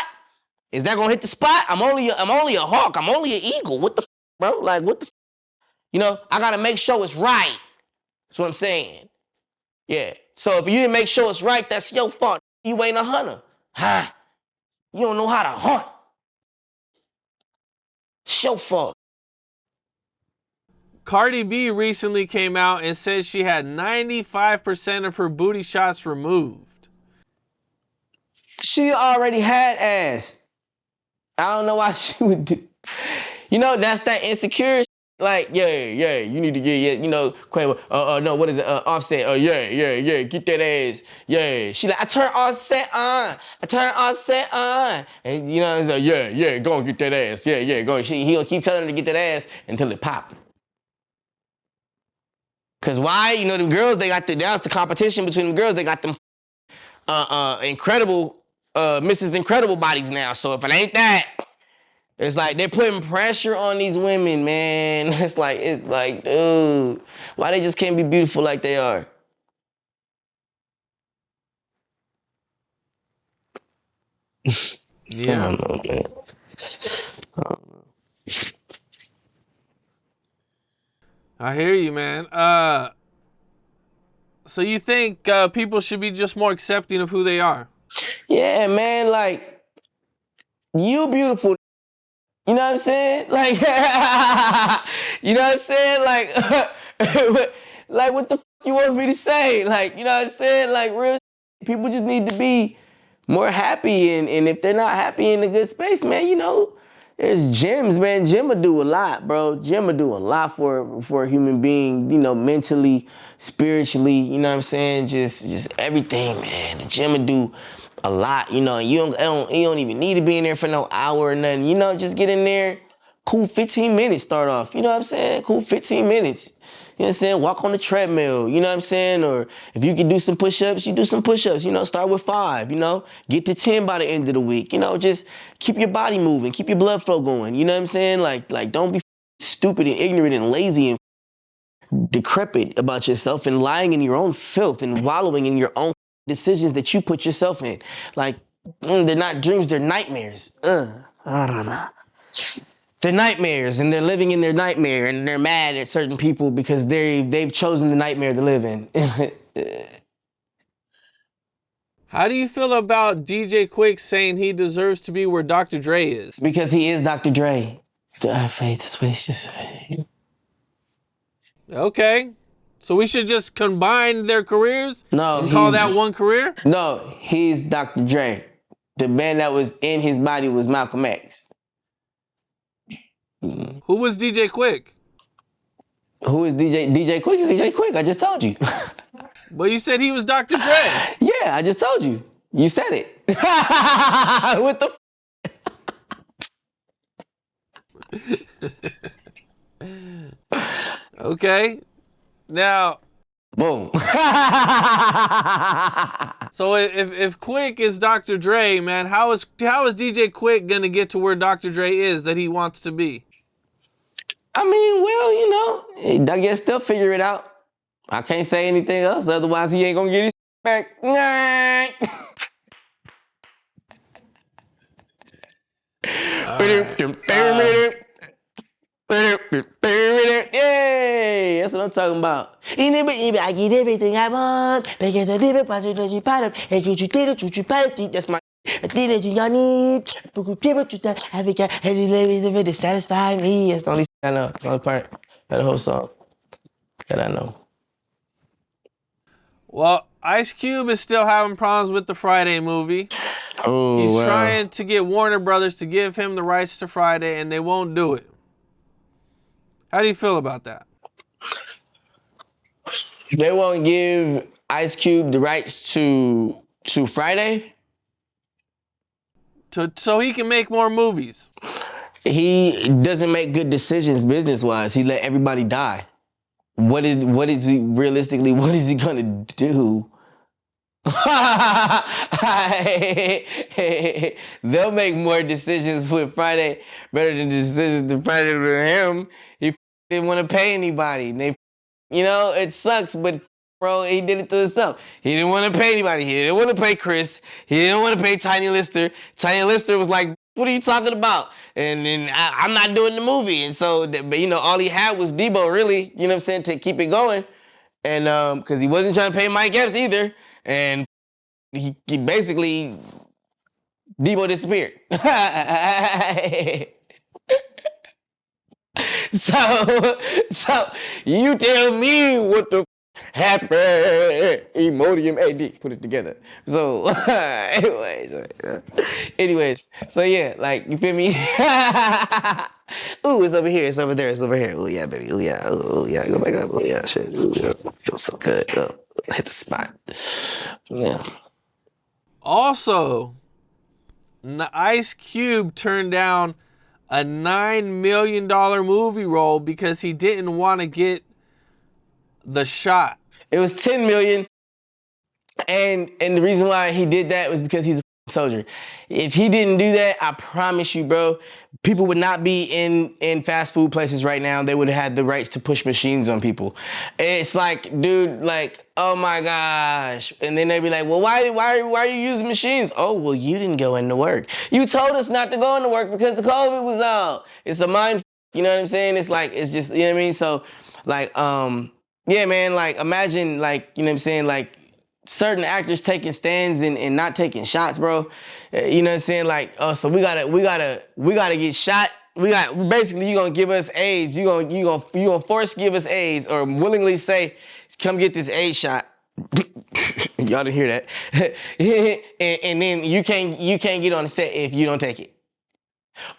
Is that gonna hit the spot? I'm only a hawk. I'm only an eagle. What the bro? Like what the You know, I gotta make sure it's right. That's what I'm saying. Yeah. So if you didn't make sure it's right, that's your fault. You ain't a hunter. Huh? You don't know how to hunt. It's your fault. Cardi B recently came out and said she had 95% of her booty shots removed. She already had ass. I don't know why she would do. You know, that's that insecure. Like, yeah, you need to get, you know, Quavo, no, what is it, Offset, yeah, get that ass, yeah. She like, I turn Offset on. And, you know, it's like, yeah, go and get that ass, yeah, go. He gonna keep telling her to get that ass until it pop. Cause why? You know, them girls, that's the competition between them girls, they got them incredible, Mrs. Incredible bodies now. So if it ain't that, it's like they're putting pressure on these women, man. It's like, dude, why they just can't be beautiful like they are? Yeah. I don't know, man. I hear you, man. So you think people should be just more accepting of who they are? Yeah, man, like, you beautiful. You know what I'm saying? Like, you know what I'm saying? Like, like what the you want me to say? Like, you know what I'm saying? Like, real people just need to be more happy. And if they're not happy in a good space, man, you know, there's gyms, man. Gym will do a lot, bro. Gym will do a lot for a human being, you know, mentally, spiritually, you know what I'm saying? Just everything, man. The gym will do a lot, you know. You don't even need to be in there for no hour or nothing. You know, just get in there, cool 15 minutes start off. You know what I'm saying? Cool 15 minutes. You know what I'm saying? Walk on the treadmill, you know what I'm saying? Or if you can do some push-ups, you do some push-ups, you know, start with 5, you know, get to 10 by the end of the week, you know, just keep your body moving, keep your blood flow going, you know what I'm saying? Like don't be stupid and ignorant and lazy and decrepit about yourself and lying in your own filth and wallowing in your own decisions that you put yourself in. Like, they're not dreams, they're nightmares. They're nightmares, and they're living in their nightmare, and they're mad at certain people because they've chosen the nightmare to live in. How do you feel about DJ Quick saying he deserves to be where Dr. Dre is? Because he is Dr. Dre. Faith is what he's just. Okay. So we should just combine their careers and call that one career? No, he's Dr. Dre. The man that was in his body was Malcolm X. Who was DJ Quick? Who is DJ? DJ Quick is DJ Quick. I just told you. But you said he was Dr. Dre. Yeah, I just told you. You said it. What the? Okay. Now. Boom. So if Quick is Dr. Dre, man, how is DJ Quick gonna get to where Dr. Dre is that he wants to be? I mean, well, you know, I guess they'll figure it out. I can't say anything else, otherwise he ain't gonna get his back. Yay! That's what I'm talking about. I get everything I want. That's my. To satisfy me. That's the only I know. That's the only part of the whole song that I know. Well, Ice Cube is still having problems with the Friday movie. Oh, He's trying to get Warner Brothers to give him the rights to Friday, and they won't do it. How do you feel about that? They won't give Ice Cube the rights to Friday? So he can make more movies. He doesn't make good decisions business-wise. He let everybody die. What is he realistically? What is he gonna do? They'll make more decisions with Friday better than decisions to Friday with him. He didn't want to pay anybody. You know, it sucks, but bro, he did it to himself. He didn't want to pay anybody. He didn't want to pay Chris. He didn't want to pay Tiny Lister. Tiny Lister was like, what are you talking about? And then I'm not doing the movie. And so, but you know, all he had was Debo, really, you know what I'm saying, to keep it going. And because he wasn't trying to pay Mike Epps either. And he basically, Debo disappeared. So you tell me what the happened. Emodium AD, put it together. So anyways, so yeah, like, you feel me? Ooh, it's over here, it's over there, it's over here. Ooh yeah, baby. Ooh yeah, go back up. Ooh yeah, shit. Ooh yeah, feels so good. Hit the spot. Yeah. Also, Ice Cube turned down a $9 million movie role because he didn't want to get the shot. It was $10 million, and the reason why he did that was because he's a soldier. If he didn't do that, I promise you, bro, people would not be in fast food places right now. They would have had the rights to push machines on people. It's like, dude, like, oh my gosh. And then they'd be like, well, why are you using machines? Oh, well, you didn't go into work. You told us not to go into work because the COVID was out. It's a mind, you know what I'm saying? It's like, it's just, you know what I mean? So, like, yeah, man, like, imagine, like, you know what I'm saying, like, certain actors taking stands and not taking shots, bro. You know what I'm saying? Like, oh, so we gotta get shot. Basically, you gonna give us AIDS. You gonna force give us AIDS, or willingly say, come get this AIDS shot. Y'all didn't hear that. and then you can't get on the set if you don't take it.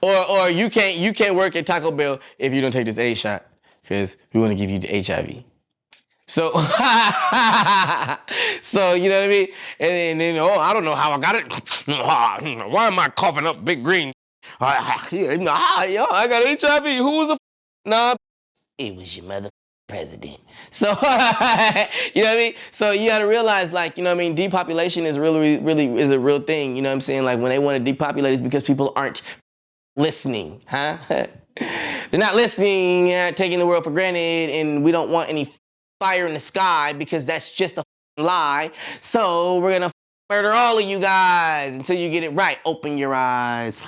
Or you can't work at Taco Bell if you don't take this AIDS shot, because we want to give you the HIV. So, so you know what I mean? And then, oh, I don't know how I got it. Why am I coughing up Big Green? I got HIV. Who was the Nah, it was your mother president. So, you know what I mean? So you got to realize, like, you know what I mean? Depopulation is really is a real thing. You know what I'm saying? Like, when they want to depopulate, it's because people aren't listening, huh? They're not listening, taking the world for granted, and we don't want any fire in the sky, because that's just a lie. So we're gonna murder all of you guys until you get it right. Open your eyes.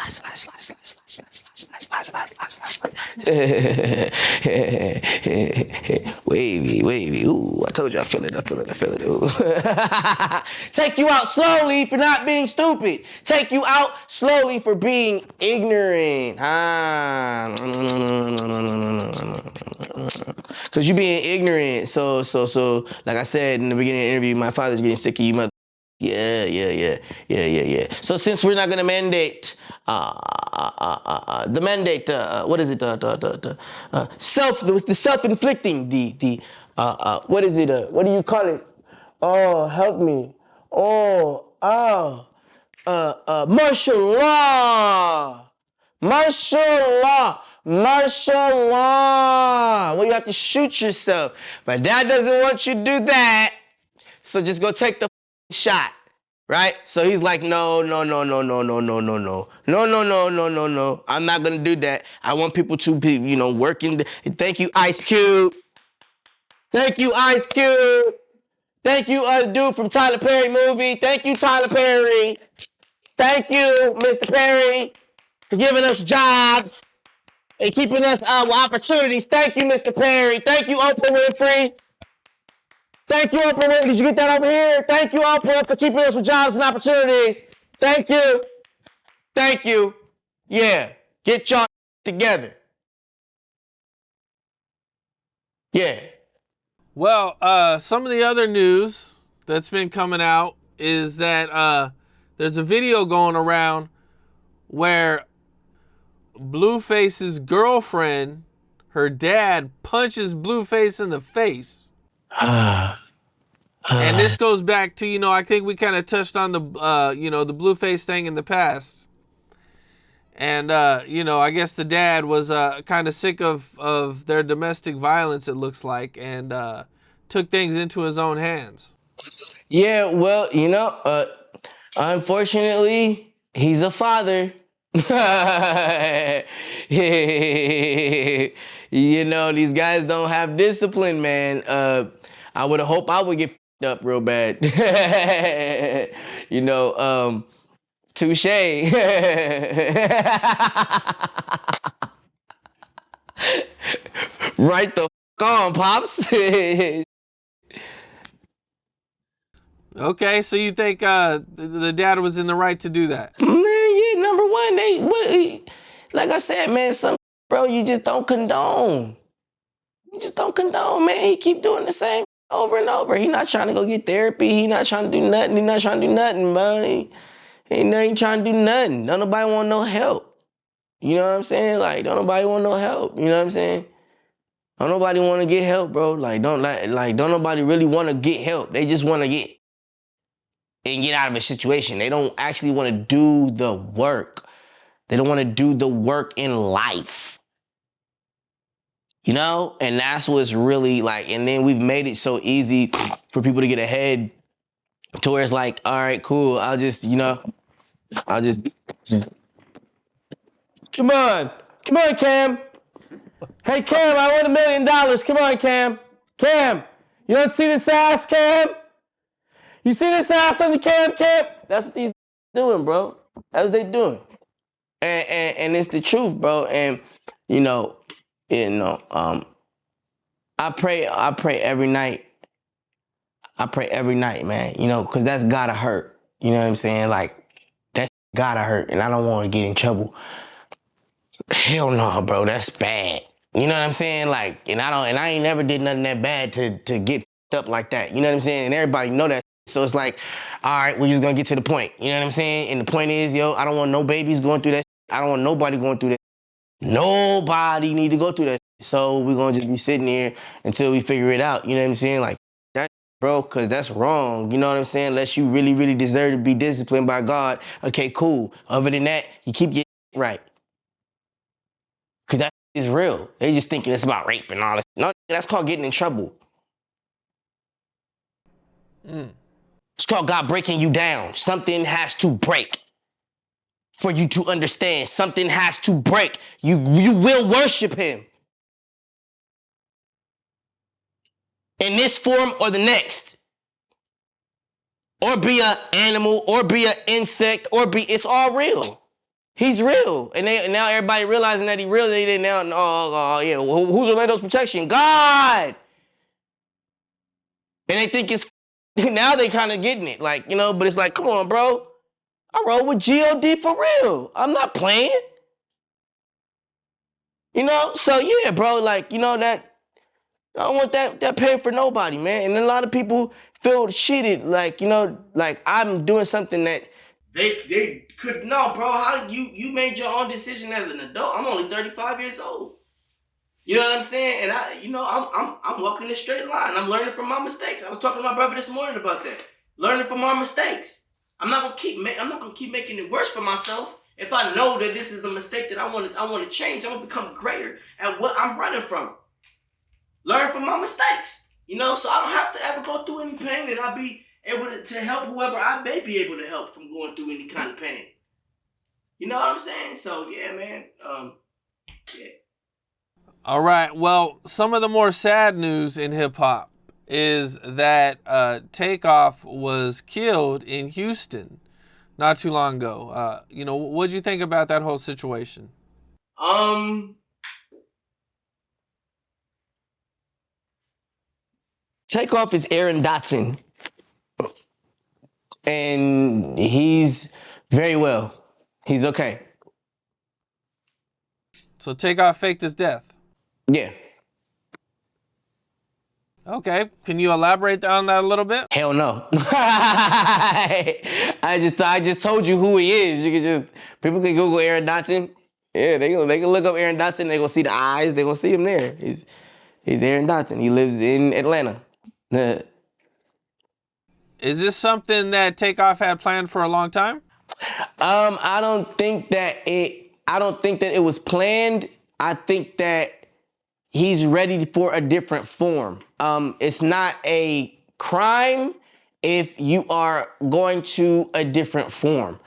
Wavy. Ooh, I told you I feel it. Ooh. Take you out slowly for not being stupid. Take you out slowly for being ignorant. Cause you being ignorant. So like I said in the beginning of the interview, my father's getting sick of you, mother. Yeah. So since we're not gonna mandate, the mandate, what is it, the self-inflicting, what is it, what do you call it? Oh, help me. Martial law. Martial law. Martial law. Well, you have to shoot yourself. But dad doesn't want you to do that. So just go take the shot. Right? So he's like, no. I'm not gonna do that. I want people to be, working. Thank you, Ice Cube. Thank you, Ice Cube. Thank you, dude from Tyler Perry movie. Thank you, Tyler Perry. Thank you, Mr. Perry, for giving us jobs and keeping us with opportunities. Thank you, Mr. Perry. Thank you, Oprah Winfrey. Thank you, Oprah Winfrey. Did you get that over here? Thank you, Oprah, for keeping us with jobs and opportunities. Thank you. Thank you. Yeah, get y'all together. Yeah. Well, some of the other news that's been coming out is that there's a video going around where Blueface's girlfriend, her dad, punches Blueface in the face. And this goes back to, I think we kind of touched on the Blueface thing in the past. And, I guess the dad was kind of sick of their domestic violence, it looks like, and took things into his own hands. Yeah, well, unfortunately, he's a father. These guys don't have discipline, man. I would hope I would get f***ed up real bad. Touche. Right the f*** on, Pops. Okay, so you think the dad was in the right to do that? Man, yeah, number one, like I said, man, bro, you just don't condone. You just don't condone, man. He keep doing the same over and over. He not trying to go get therapy. He not trying to do nothing. He not trying to do nothing, bro. He ain't trying to do nothing. Don't nobody want no help. You know what I'm saying? Like, don't nobody want no help. You know what I'm saying? Don't nobody want to get help, bro. Don't nobody really want to get help. They just want to get out of a situation. They don't actually want to do the work. They don't want to do the work in life. And that's what's really like, and then we've made it so easy for people to get ahead to where it's like, all right, cool. I'll just come on, Cam. Hey, Cam, I won $1 million. Come on, Cam. Cam, you don't see this ass, Cam? You see this ass on the Cam? That's what these doing, bro. That's what they doing. And it's the truth, bro. And, I pray every night. I pray every night, man, because that's gotta hurt. You know what I'm saying? Like, that gotta hurt, and I don't want to get in trouble. Hell no, bro, that's bad. You know what I'm saying? Like, and I ain't never did nothing that bad to get up like that. You know what I'm saying? And everybody know that. So it's like, all right, we're just gonna get to the point. You know what I'm saying? And the point is, I don't want no babies going through that. I don't want nobody going through that. Nobody need to go through that. So we're gonna just be sitting here until we figure it out. You know what I'm saying? Like, that, bro, because that's wrong. You know what I'm saying? Unless you really, really deserve to be disciplined by God. Okay, cool. Other than that, you keep your right. Because that is real. They just thinking it's about rape and all that. No, that's called getting in trouble. It's called God breaking you down. Something has to break for you to understand. Something has to break. You will worship him in this form or the next. Or be an animal, or be an insect, it's all real. He's real. And now everybody realizing that he's real, they didn't now, who's Orlando's protection? God! And they think it's, now they kind of getting it. Like, but it's like, come on, bro. I roll with G.O.D. for real. I'm not playing. So yeah, bro, like, that, I don't want that pain for nobody, man. And a lot of people feel cheated, like, like I'm doing something that They could no, bro. How you made your own decision as an adult? I'm only 35 years old. You know what I'm saying? And I'm walking a straight line. I'm learning from my mistakes. I was talking to my brother this morning about that. Learning from our mistakes. I'm not gonna keep making it worse for myself. If I know that this is a mistake that I want to change, I'm gonna become greater at what I'm running from. Learn from my mistakes. You know, so I don't have to ever go through any pain, and I'll be able to help whoever I may be able to help from going through any kind of pain. You know what I'm saying? So yeah, man. Yeah. All right. Well, some of the more sad news in hip hop is that Takeoff was killed in Houston not too long ago. What'd you think about that whole situation? Takeoff is Aaron Dotson, and he's very well. He's okay. So Takeoff faked his death. Yeah. Okay. Can you elaborate on that a little bit? Hell no. I just told you who he is. You can just people can Google Aaron Dotson. Yeah, they can look up Aaron Dotson. They gonna see the eyes. They gonna see him there. He's Aaron Dotson. He lives in Atlanta. Is this something that Takeoff had planned for a long time? I don't think that it was planned. I think that he's ready for a different form. It's not a crime if you are going to a different form.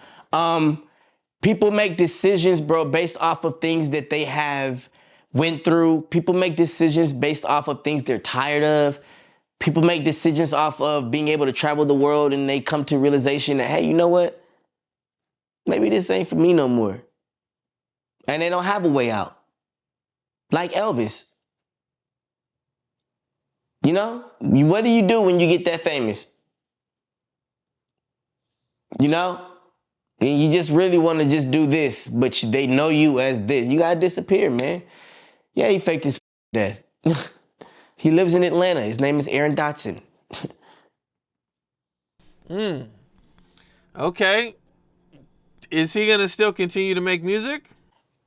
People make decisions, bro, based off of things that they have went through. People make decisions based off of things they're tired of. People make decisions off of being able to travel the world, and they come to realization that, hey, you know what? Maybe this ain't for me no more. And they don't have a way out. Like Elvis. You know? What do you do when you get that famous? You know? And you just really want to just do this, but they know you as this. You gotta disappear, man. Yeah, he faked his death. He lives in Atlanta. His name is Aaron Dotson. Okay. Is he gonna still continue to make music?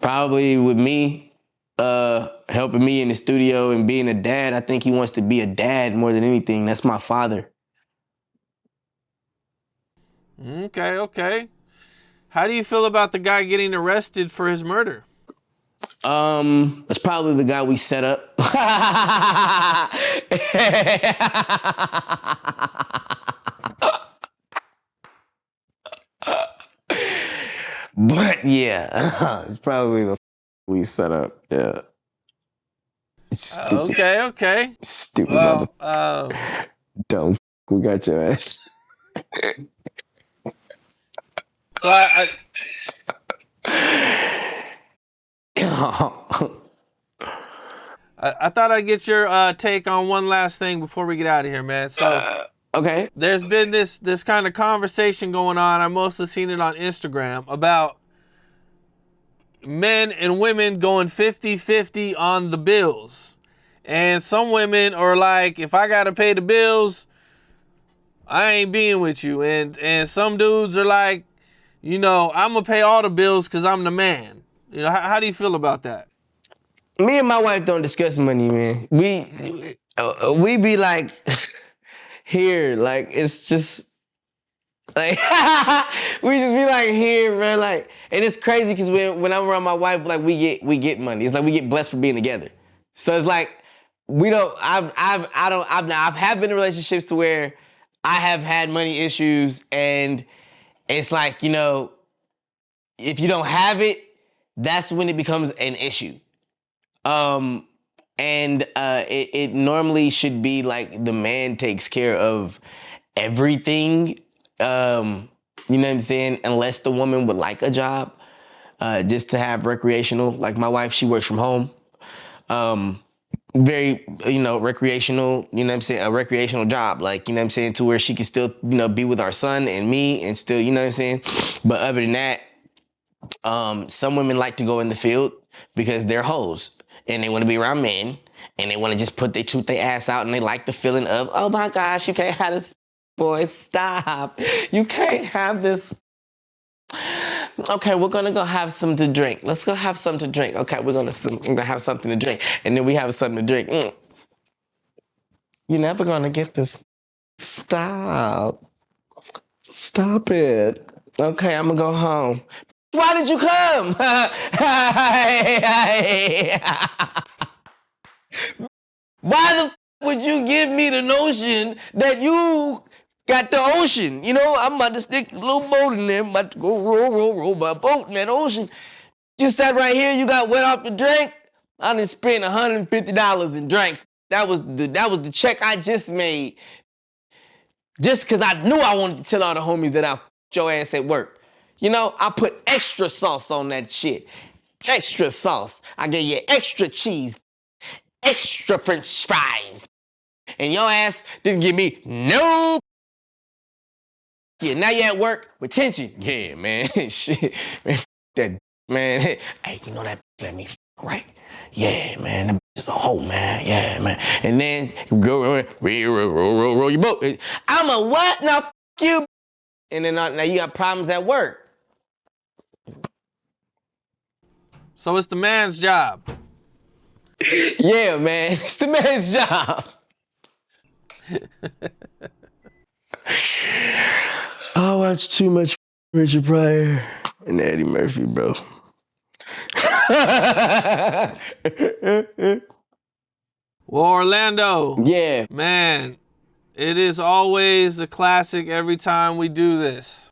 Probably with me, helping me in the studio and being a dad. I think he wants to be a dad more than anything. That's my father. Okay. How do you feel about the guy getting arrested for his murder? It's probably the guy we set up. But yeah, it's probably the we set up. Yeah. Stupid. Okay. Stupid Well, mother. Dumb. We got your ass. So I thought I'd get your take on one last thing before we get out of here, man. So okay. There's been this kind of conversation going on. I mostly seen it on Instagram about men and women going 50-50 on the bills. And some women are like, if I gotta pay the bills, I ain't being with you. And some dudes are like, I'm gonna pay all the bills because I'm the man. How do you feel about that? Me and my wife don't discuss money, man. We be like, here, like, it's just, like, we just be like, here, man, like, and it's crazy because when I'm around my wife, like, we get money. It's like we get blessed for being together. So it's like, I've been in relationships to where I have had money issues, and it's like, if you don't have it, that's when it becomes an issue. It normally should be like the man takes care of everything. You know what I'm saying? Unless the woman would like a job, just to have recreational. Like my wife, she works from home. Very, recreational, a recreational job, like, to where she can still, be with our son and me and still, But other than that, some women like to go in the field because they're hoes and they want to be around men and they want to just put their ass out, and they like the feeling of, oh my gosh, you can't have this, boy, stop. You can't have this Okay, we're gonna go have something to drink. Let's go have something to drink. Okay, we're gonna have something to drink. And then we have something to drink. You're never gonna get this. Stop. Stop it. Okay, I'm gonna go home. Why did you come? Why the would you give me the notion that you got the ocean? You know, I'm about to stick a little boat in there. I'm about to go roll my boat in that ocean. You sat right here, you got wet off the drink. I done spent $150 in drinks. That was the check I just made. Just because I knew I wanted to tell all the homies that I f***ed your ass at work. You know, I put extra sauce on that shit. Extra sauce. I gave you extra cheese. Extra french fries. And your ass didn't give me no. Yeah, now you at work with tension. Yeah, man. Shit. Man, that man. Hey, you know that let me right? Yeah, man. That is a hoe, man. Yeah, man. And then go roll your boat. I'm a what? Now f you. And then now you got problems at work. So it's the man's job. Yeah, man. It's the man's job. I watch too much Richard Pryor and Eddie Murphy, bro. Well, Orlando. Yeah. Man, it is always a classic every time we do this.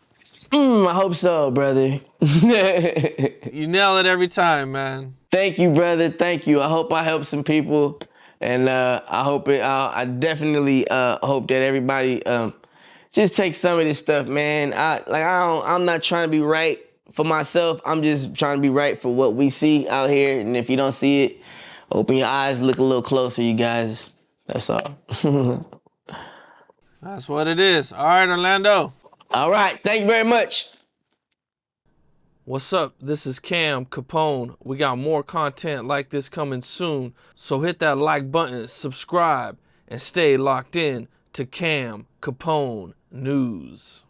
I hope so, brother. You nail it every time, man. Thank you, brother. Thank you. I hope I help some people, and I definitely hope that everybody just take some of this stuff, man. I'm not trying to be right for myself. I'm just trying to be right for what we see out here. And if you don't see it, open your eyes, look a little closer, you guys. That's all. That's what it is. All right, Orlando. All right. Thank you very much. What's up? This is Capone. We got more content like this coming soon. So hit that like button, subscribe, and stay locked in to Capone News.